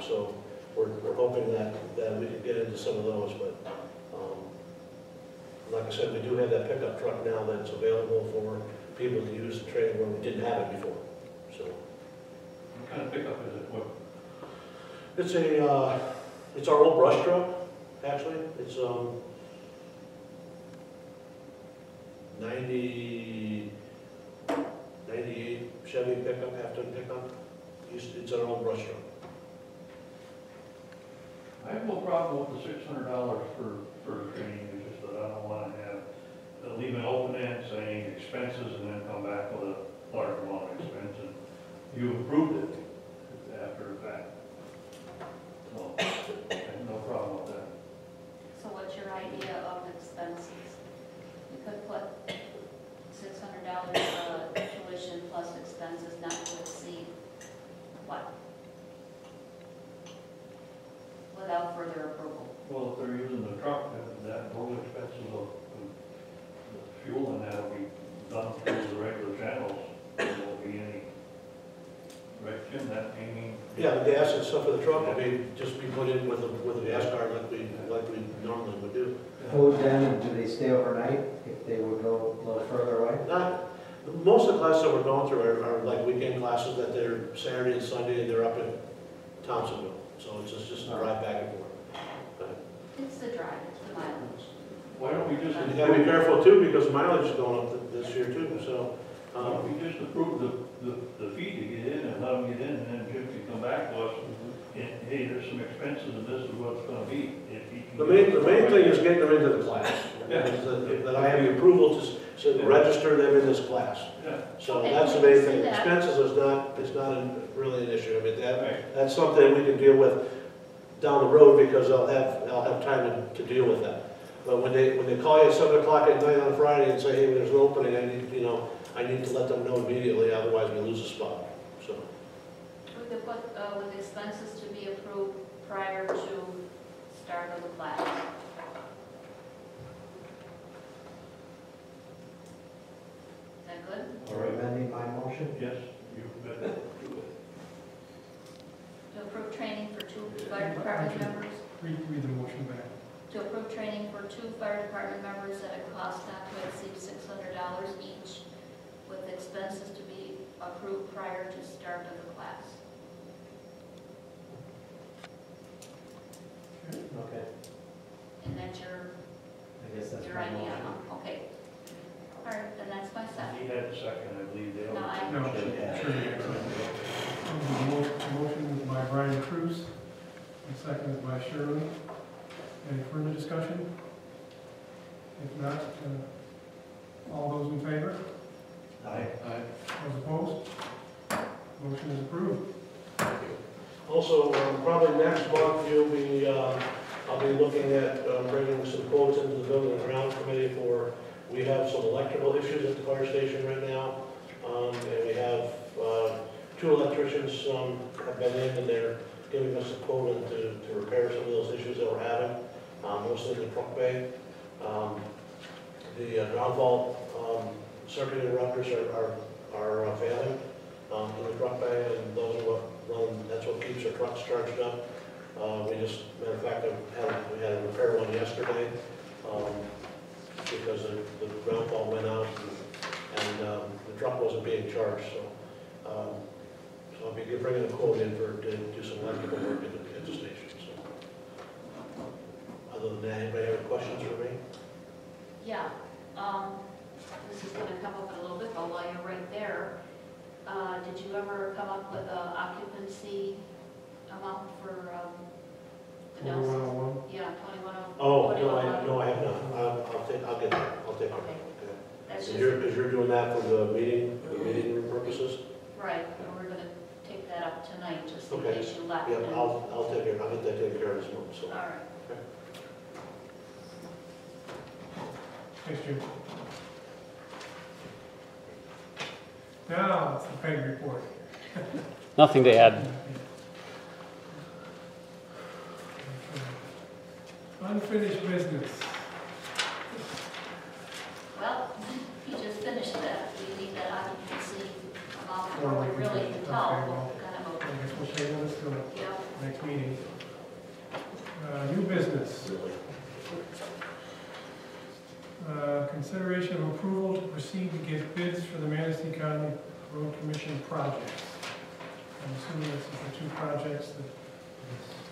So we're hoping that we can get into some of those, but like I said, we do have that pickup truck now that's available for people to use to training where we didn't have it before. So What kind of pickup is it? What, it's our old brush truck, actually. It's 98 Chevy pickup, half-ton pickup. It's our old brush truck. I have no problem with the $600 for training, it's just that I don't want to have, leave an open end saying expenses and then come back with a large amount of expense, and you approved it after the fact. So, I have no problem with that. So what's your idea of expenses? You could put $600 tuition plus expenses not to exceed what? Without further approval. Well, if they're using the truck, those expenses of the fuel and that will be done through the regular channels. There won't be any, right, Jim, that, meaning? Yeah, the gas and stuff for the truck will just be put in with a gas card like we normally would do. Food then, do they stay overnight if they would go a little further away? Most of the classes that we're going through are like weekend classes that they're Saturday and Sunday and they're up in Townsendville. So it's just a drive back and forth. It's the drive, it's the mileage. Why don't we just, And you gotta be careful too, because mileage is going up this year too, so. why don't we just approve the fee to get in and let them get in, and then Jim can come back to us, and, hey, there's some expenses, and this is what it's gonna be. If he can The get main it- thing is getting them into the class. Yeah. Is that I have the approval to register them in this class. Yeah, So Okay, that's the we can main see thing. that. Expenses is not really an issue. I mean, right. that's something we can deal with down the road because I'll have time to deal with that. But when they call you at 7 o'clock at night on a Friday and say, hey, there's an opening, I need to let them know immediately, otherwise we lose a spot. So, We could put, with expenses to be approved prior to start of the class. Is that good? Or amending my motion? Yes, you bet. Do it. To approve training for 2 fire department members, Read the motion back. to approve training for 2 fire department members at a cost not to exceed $600 each, with expenses to be approved prior to start of the class. Okay, And that's your I guess that's Your my idea, motion. huh? Okay. All right, then that's my second. He had a second, I believe, Dale. No, I- No, Sure, yeah. sure, yeah. Motion is by Brian Cruz, and second is by Shirley. Any further discussion? If not, all those in favor? Aye. Those opposed? Motion is approved. also, probably next month, I'll be looking at bringing some quotes into the building and ground committee for, we have some electrical issues at the fire station right now. And we have 2 electricians have been in and they're giving us a quote to repair some of those issues that we're having, mostly in the truck bay. The ground fault circuit interrupters are failing in the truck bay, and those are what that's what keeps our trucks charged up. Matter of fact, we had to repair one yesterday because the ground fault went out and the truck wasn't being charged. So I'll be bringing a quote in to do some electrical work at the station. So other than that, anybody have any questions for me? Yeah, this is gonna come up in a little bit, but while you're right there, did you ever come up with a occupancy amount for, the Nelson? 2101. Yeah, 2101. Oh, no, I have not. I'll get that. I'll take it. Okay. That's Because just, you're doing that for the meeting room purposes? right, and we're gonna take that up tonight, just in Okay. case you left. Yep, and- I'll take it, I'll get that taken care of this month, so. All right. Thanks, Jim. Now, it's the pay report. Nothing to add. Unfinished business. Well, you just finished that, we need that occupancy amount before we really can tell Okay, well, what kind of I guess we'll table this till a, yeah. next meeting. New business. Consideration of approval to proceed to get bids for the Manistee County Road Commission projects. I'm assuming this is the 2 projects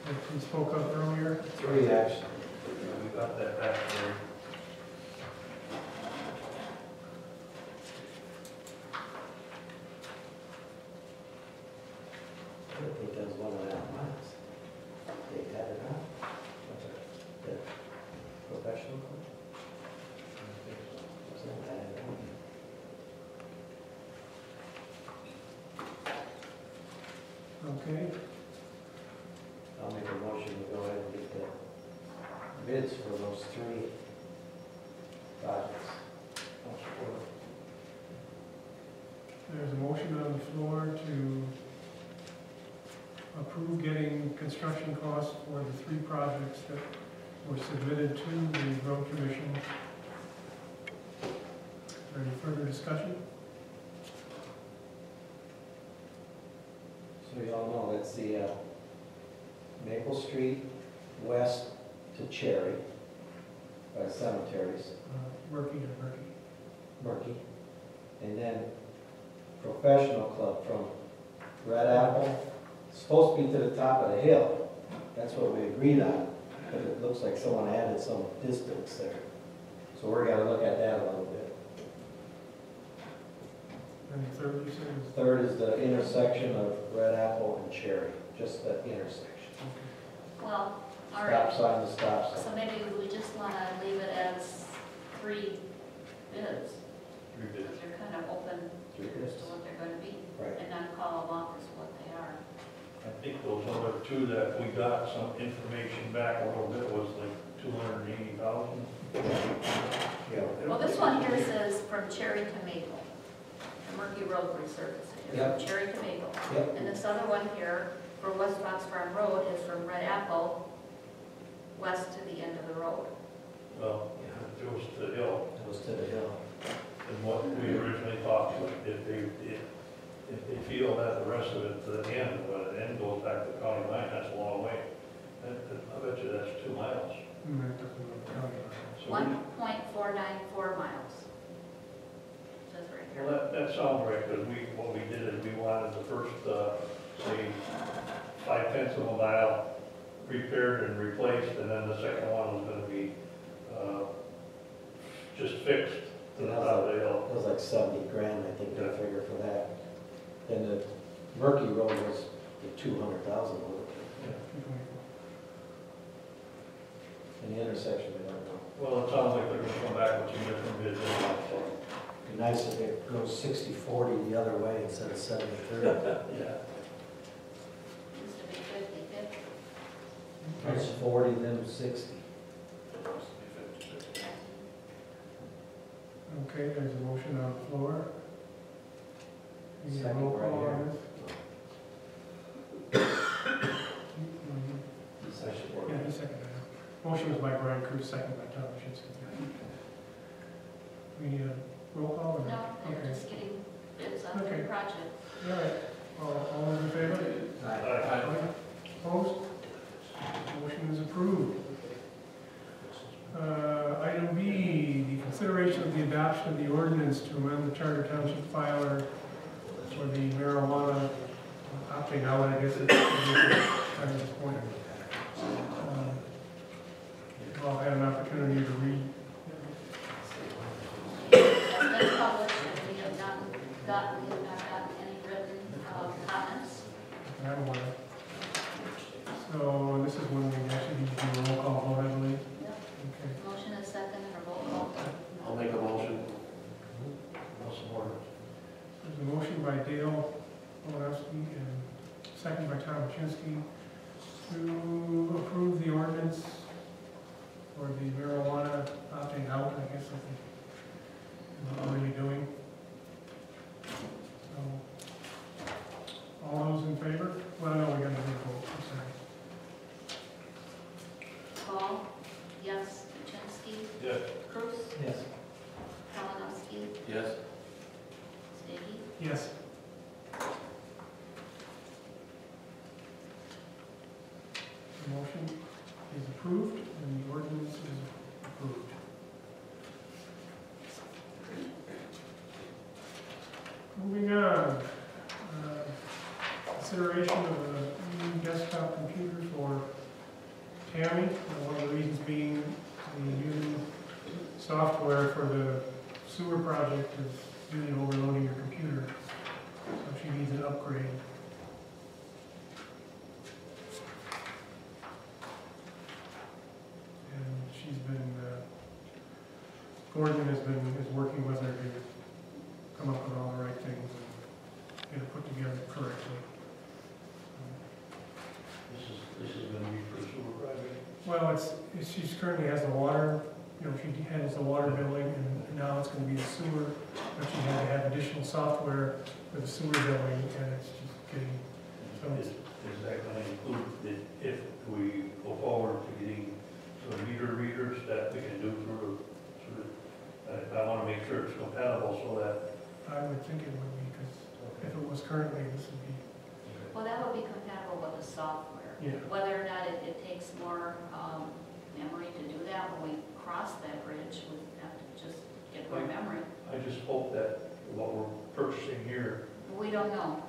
that we spoke of earlier. 3 actually. We got that back there. I don't think that was 1.5 miles. They had it out. The professional club? Wasn't that it? Okay, I'll make a motion to go ahead and get the bids for those 3 projects. there's a motion on the floor to approve getting construction costs for the 3 projects that were submitted to the road commission. Is there any further discussion? So you all know, that's the Maple Street west to Cherry by the cemeteries, Murphy and Murphy. Murky. And then Professional Club from Red Apple, supposed to be to the top of the hill, That's what we agreed on, but it looks like someone added some distance there. So we're gonna look at that a little bit. And the third, you said is, Third is the intersection of Red Apple and Cherry, just the intersection. Well, all Stop right, sign to stop so sign. maybe we just want to leave it as 3 bids, because they're kind of open Three as bids. to what they're going to be, Right. and not call them off as what they are. I think those other two that we got some information back a little bit was like 280,000. Yeah. Well, this one here says from Cherry to Maple, the Murky Road resurfacing, is Yep. from Cherry to Maple. Yep. And this other one here for West Fox Farm Road is from Red Apple west to the end of the road. Well, it goes to the hill, It was to the hill. and what we originally thought, if they feel that the rest of it to the end, but the end goes back to the county line, that's a long way. I bet you that's 2 miles. that doesn't look county. So we- 1.494 miles. Says right here. Well, that sounds right, because what we did is we wanted the first, say, 0.5 of a mile repaired and replaced, and then the second one was gonna be, just fixed to the top of the hill. It was like 70 grand, I think they figured for that. And the Murky Road was the 200,000, wasn't it? And the intersection, I don't know. Well, it sounds like they're gonna come back with some different bids anyway, so, It'd be nice if it goes 60-40 the other way instead of 70-30. yeah. Used to be 50/50. It's 40, then 60. Okay, there's a motion on the floor. Any Second roll right call here. on this? Yeah, he seconded it. Motion was by Brian Cruz, second by Tom Shinsky. We, roll call or? No, they're Okay. just getting bids on the Okay. project. All right, all those in favor? Aye. Opposed? Motion is approved. Item B, the consideration of the adoption of the ordinance to amend the Charter Township filer for the marijuana opting out, I guess it's at this point. You've all had an opportunity to read. It's been published, and we have not gotten any written comments. I'm aware. So this is when we actually need to do a roll call vote, I believe. Yep. Okay. Motion is second, and a roll call. I'll make a motion. I'll support it. There's a motion by Dale Olowski and second by Tom Chinsky to approve the ordinance for the marijuana opting out, I guess, is what we're really doing. So, all those in favor? Well, no, we got to do a vote, I'm sorry. Paul? Yes. Chinsky? Yes. Cruz? Yes. Kalinowski? Yes. Stady? Yes. The motion is approved and the ordinance is approved. Moving on, consideration of a new desktop computer for Tammy. One of the reasons being the new software for the sewer project is really overloading your computer, so she needs an upgrade. And she's been, Gordon is working with her to come up with all the right things and get it put together correctly. This is gonna be for the sewer project. Well, she currently has the water, she handles the water billing, and now it's gonna be the sewer, but she had to have additional software for the sewer billing, and it's just getting, so Is that gonna include that if we go forward to getting some meter readers that we can do through, I wanna make sure it's compatible so that. I would think it would be, because if it was currently, this would be, Well, that would be compatible with the software. yeah. Whether or not it takes more memory to do that, when we cross that bridge, we have to just get more memory. I just hope that what we're purchasing here, We don't know.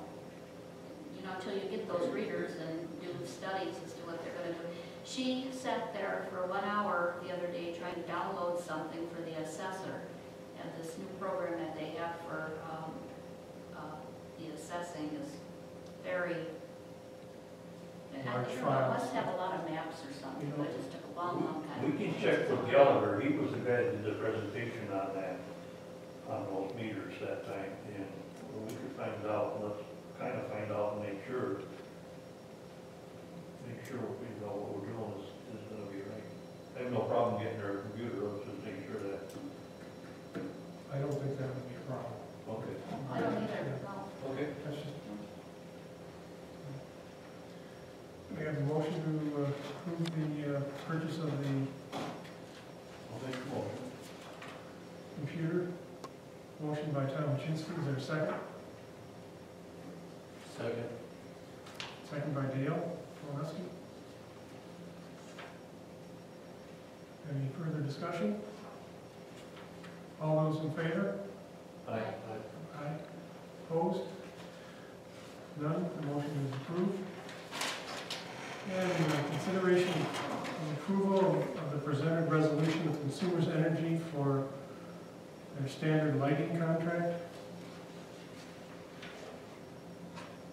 Until you get those readers and do stuff studies as to what they're gonna do. She sat there for 1 hour the other day trying to download something for the assessor, and this new program that they have for, the assessing is very, I Large think it files. must have a lot of maps or something, but it just took a long, long time. We can check with Gallagher, he was the guy that did the presentation on that, on those meters that time, and we could find out, let's kind of find out and make sure we know what we're doing is gonna be right. I have no problem getting our computer, let's just make sure that, I don't think that would be a problem. okay. I don't either, no. Okay. That's just- We have a motion to approve the purchase of the I'll make a motion. computer. Motion by Tom Chinsky, is there a second? Second. Second by Dale Waleski. Any further discussion? All those in favor? Aye. Aye. Opposed? None, the motion is approved. And consideration and approval of the presented resolution of Consumers Energy for their standard lighting contract.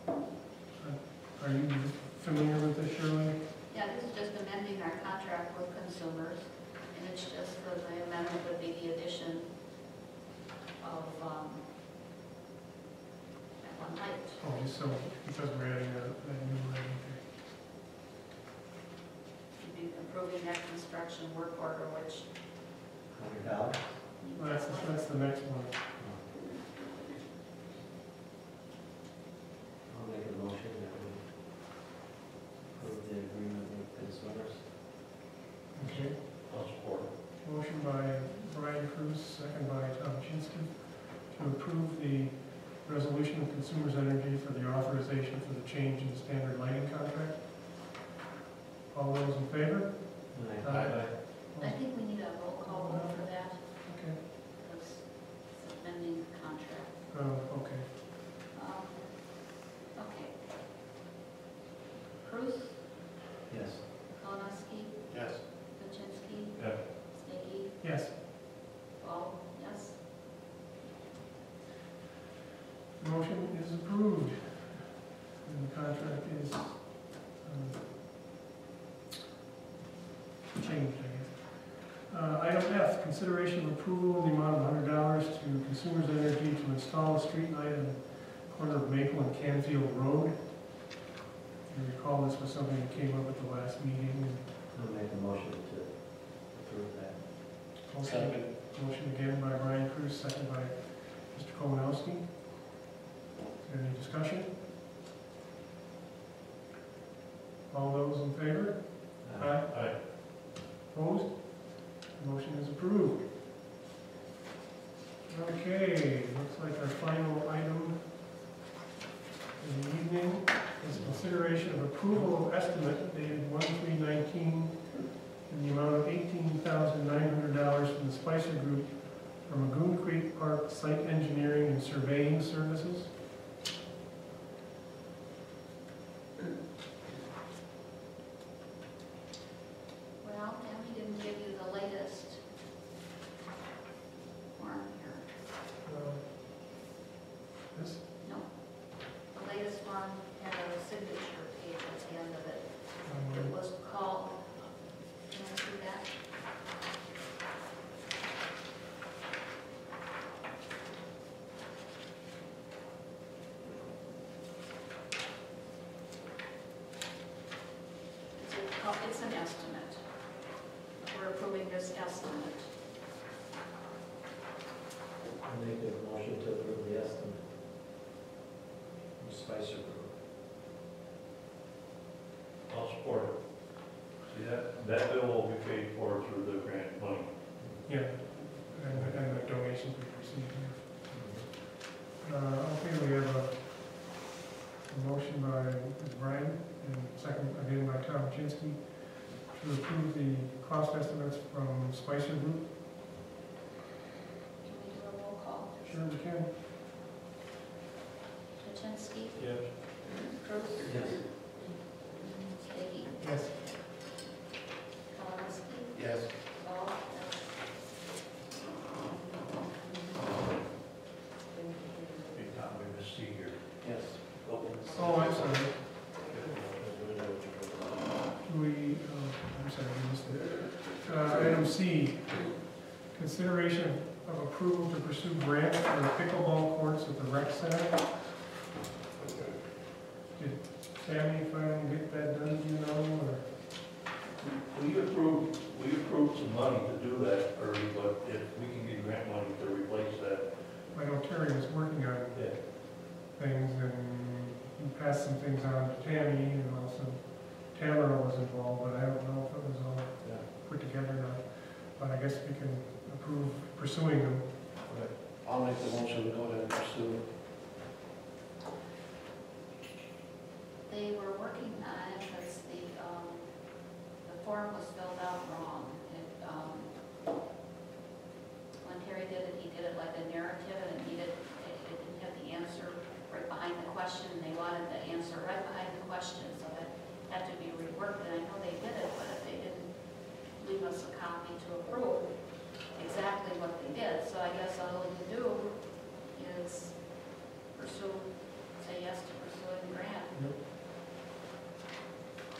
Are you familiar with this, Shirley? Yeah, this is just amending our contract with consumers, and it's just for the amendment would be the addition of, that one light. Oh, just so, because we're adding a new lighting. Should be approving that construction work order, which. $100. Well, that's the next one. I'll make a motion that we approve the agreement with consumers. Okay. I'll support it. Motion by Brian Cruz, second by Tom Chinsky, to approve the resolution of Consumers Energy for the authorization for the change in standard lighting contract. All those in favor? Aye. I think we need a roll call vote for that, Okay. because it's amending the contract. Oh, okay. Okay. Cruz, Yes. Kalinowski, Yes. Kuczynski, Yeah. Snakey, Yes, Paul, yes. the motion is approved. And the contract is changed, I guess. Item F, consideration of approval in the amount of $100 to Consumers Energy to install a street light in the corner of Maple and Canfield Road. You recall this was something that came up at the last meeting. I'll make a motion to approve that. Motion- Motion again by Brian Cruz, second by Mr. Kolanowski. Is there any discussion? All those in favor? Aye. Opposed? Motion is approved. Okay, looks like our final item in the evening is consideration of approval of estimate dated 1/3/19 in the amount of $18,900 from the Spicer Group for Magoon Creek Park Site Engineering and Surveying Services. Well, Tammy didn't give you the latest form here. This, No. The latest one had a signature page at the end of it. It was called, can I see that? It's an estimate. We're approving this estimate. I'll make a motion to approve the estimate from Spicer Group. I'll support it. See, that bill will be paid for through the grant money. yeah, and the donations we received here. Okay, we have a motion by Brian and second again by Tom Chinsky to approve the cost estimates from Spicer Group. Can we do a roll call? Sure we can. Kuczynski, Yes. Cruz, Yes. Snakey, Yes. Kalinsky, Yes. Paul, Big time we missed C here. Yes. Oh, I'm sorry. Do we, I'm sorry, we missed it. Item C, consideration of approval to pursue grant for pickleball courts at the rec center. Did Sammy finally get that done, do you know, or? We approved some money to do that early, but if we can get grant money to replace that. I know Terry was working on things and he passed some things on to Tammy and also Tamara was involved, but I don't know if it was all put together or not. But I guess we can approve pursuing them. I'll make the motion to go ahead and pursue. they were working on it because the form was filled out wrong. When Terry did it, he did it like a narrative and it didn't have the answer right behind the question. They wanted the answer right behind the question, so that had to be reworked. And I know they did it, but if they didn't leave us a copy to approve exactly what they did. So I guess all we can do is say yes to pursuing the grant. Yep.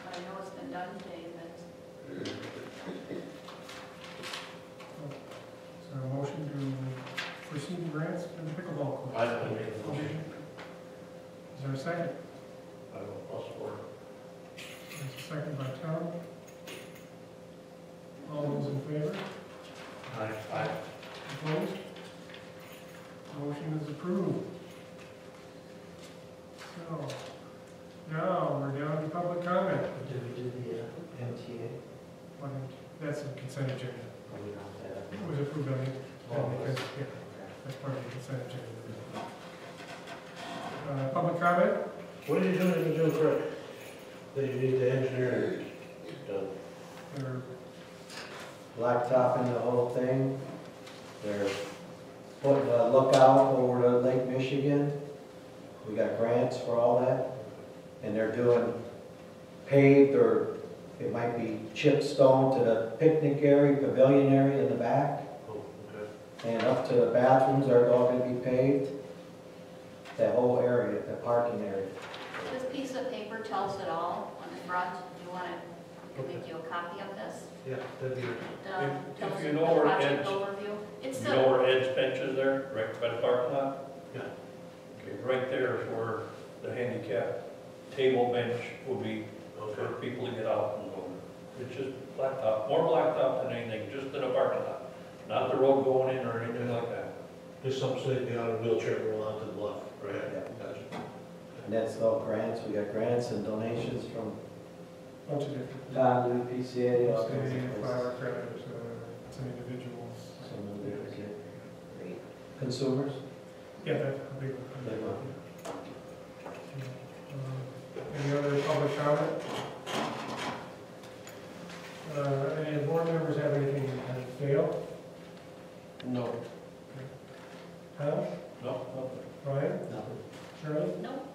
But I know it's been done today, but So a motion to pursue grants for the pickleball court. I make the motion. Is there a second? I'll support. There's a second by Tom. All those in favor? Aye. Opposed? Motion is approved. So, now we're down to public comment. Did we do the MTA? That's a consent agenda. Or we don't have that? It was approved, I think, Oh, because, yeah, that's part of the consent agenda. Public comment? What are you doing to do for, that you need the engineer done? Or Blacktopping the whole thing. They're putting a lookout over to Lake Michigan. We got grants for all that. And they're doing paved, or it might be chip stone to the picnic area, pavilion area in the back. Oh, okay. And up to the bathrooms are all gonna be paved. That whole area, the parking area. this piece of paper tells it all on the front. Do you want to make you a copy of this? Yeah, that'd be good. It tells you you the know where project Ed's- overview. It's You the, know where Ed's bench is there, right by the parking lot? Yeah. Okay, right there is where the handicap table bench will be Okay. for people to get out and go. It's just blacktop, more blacktop than anything, just in a parking lot. Not the road going in or anything like that. Just something so they can get out of the wheelchair and roll onto the left, right? Yeah. Gotcha. And that's all grants. We got grants and donations from bunch of different. Don, PCA, all kinds State, of flower places. credit, some individuals. Some of the consumers. Yeah, that's a big one. They want. Any other public comment? Any board members have anything to fail? No. Tom? No, Brian? Nothing. Charlie? nope,